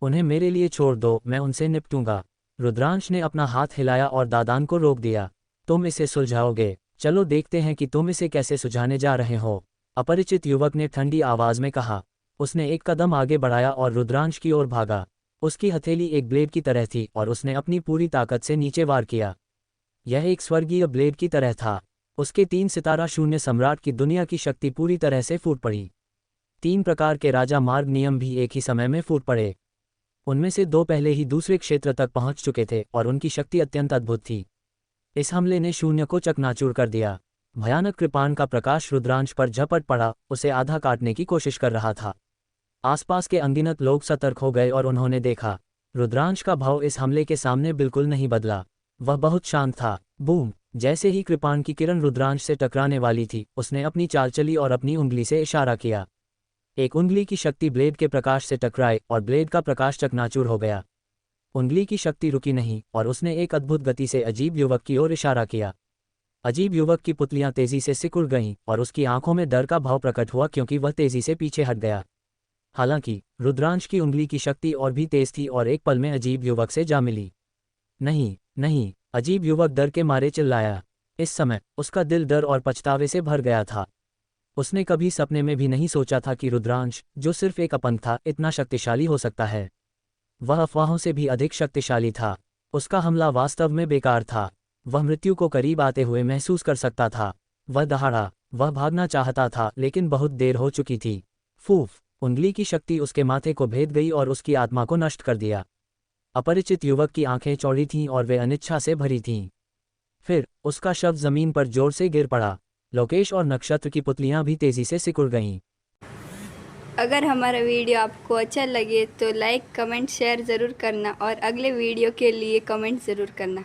उन्हें मेरे लिए छोड़ दो, मैं उनसे निपटूंगा। रुद्रांश ने अपना हाथ हिलाया और दादान को रोक दिया। तुम इसे सुलझाओगे? चलो देखते हैं कि तुम इसे कैसे सुझाने जा रहे हो, अपरिचित युवक ने ठंडी आवाज में कहा। उसने एक कदम आगे बढ़ाया और रुद्रांश की ओर भागा। उसकी हथेली एक ब्लेड की तरह थी और उसने अपनी पूरी ताकत से नीचे वार किया। यह एक स्वर्गीय ब्लेड की तरह था। उसके 3 सितारा शून्य सम्राट की दुनिया की शक्ति पूरी तरह से फूट पड़ी। 3 प्रकार के राजा मार्ग नियम भी एक ही समय में फूट पड़े। उनमें से 2 पहले ही दूसरे क्षेत्र तक पहुंच चुके थे और उनकी शक्ति अत्यंत अद्भुत थी। इस हमले ने शून्य को चकनाचूर कर दिया। भयानक कृपाण का प्रकाश रुद्रांश पर झपट पड़ा, उसे आधा काटने की कोशिश कर रहा था। आसपास के अनगिनत लोग सतर्क हो गए और उन्होंने देखा, रुद्रांश का भाव इस हमले के सामने बिल्कुल नहीं बदला। वह बहुत शांत था। बूम! जैसे ही कृपाण की किरण रुद्रांश से टकराने वाली थी, उसने अपनी चाल चली और अपनी उंगली से इशारा किया। एक उंगली की शक्ति ब्लेड के प्रकाश से टकराई और ब्लेड का प्रकाश चकनाचूर हो गया। उंगली की शक्ति रुकी नहीं और उसने एक अद्भुत गति से अजीब युवक की ओर इशारा किया। अजीब युवक की पुतलियां तेजी से सिकुड़ गईं और उसकी आंखों में डर का भाव प्रकट हुआ क्योंकि वह तेजी से पीछे हट गया। हालांकि रुद्रांश की उंगली की शक्ति और भी तेज थी और एक पल में अजीब युवक से जा मिली। नहीं, नहीं! अजीब युवक डर के मारे चिल्लाया। इस समय उसका दिल डर और पछतावे से भर गया था। उसने कभी सपने में भी नहीं सोचा था कि रुद्रांश, जो सिर्फ एक अपंग था, इतना शक्तिशाली हो सकता है। वह अफवाहों से भी अधिक शक्तिशाली था। उसका हमला वास्तव में बेकार था। वह मृत्यु को करीब आते हुए महसूस कर सकता था। वह दहाड़ा। वह भागना चाहता था, लेकिन बहुत देर हो चुकी थी। फूफ! उंगली की शक्ति उसके माथे को भेद गई और उसकी आत्मा को नष्ट कर दिया। अपरिचित युवक की आंखें चौड़ी थीं और वे अनिच्छा से भरी थीं। फिर उसका शव जमीन पर जोर से गिर पड़ा। लोकेश और नक्षत्र की पुतलियां भी तेजी से सिकुड़ गईं। अगर हमारा वीडियो आपको अच्छा लगे तो लाइक कमेंट शेयर ज़रूर करना और अगले वीडियो के लिए कमेंट ज़रूर करना।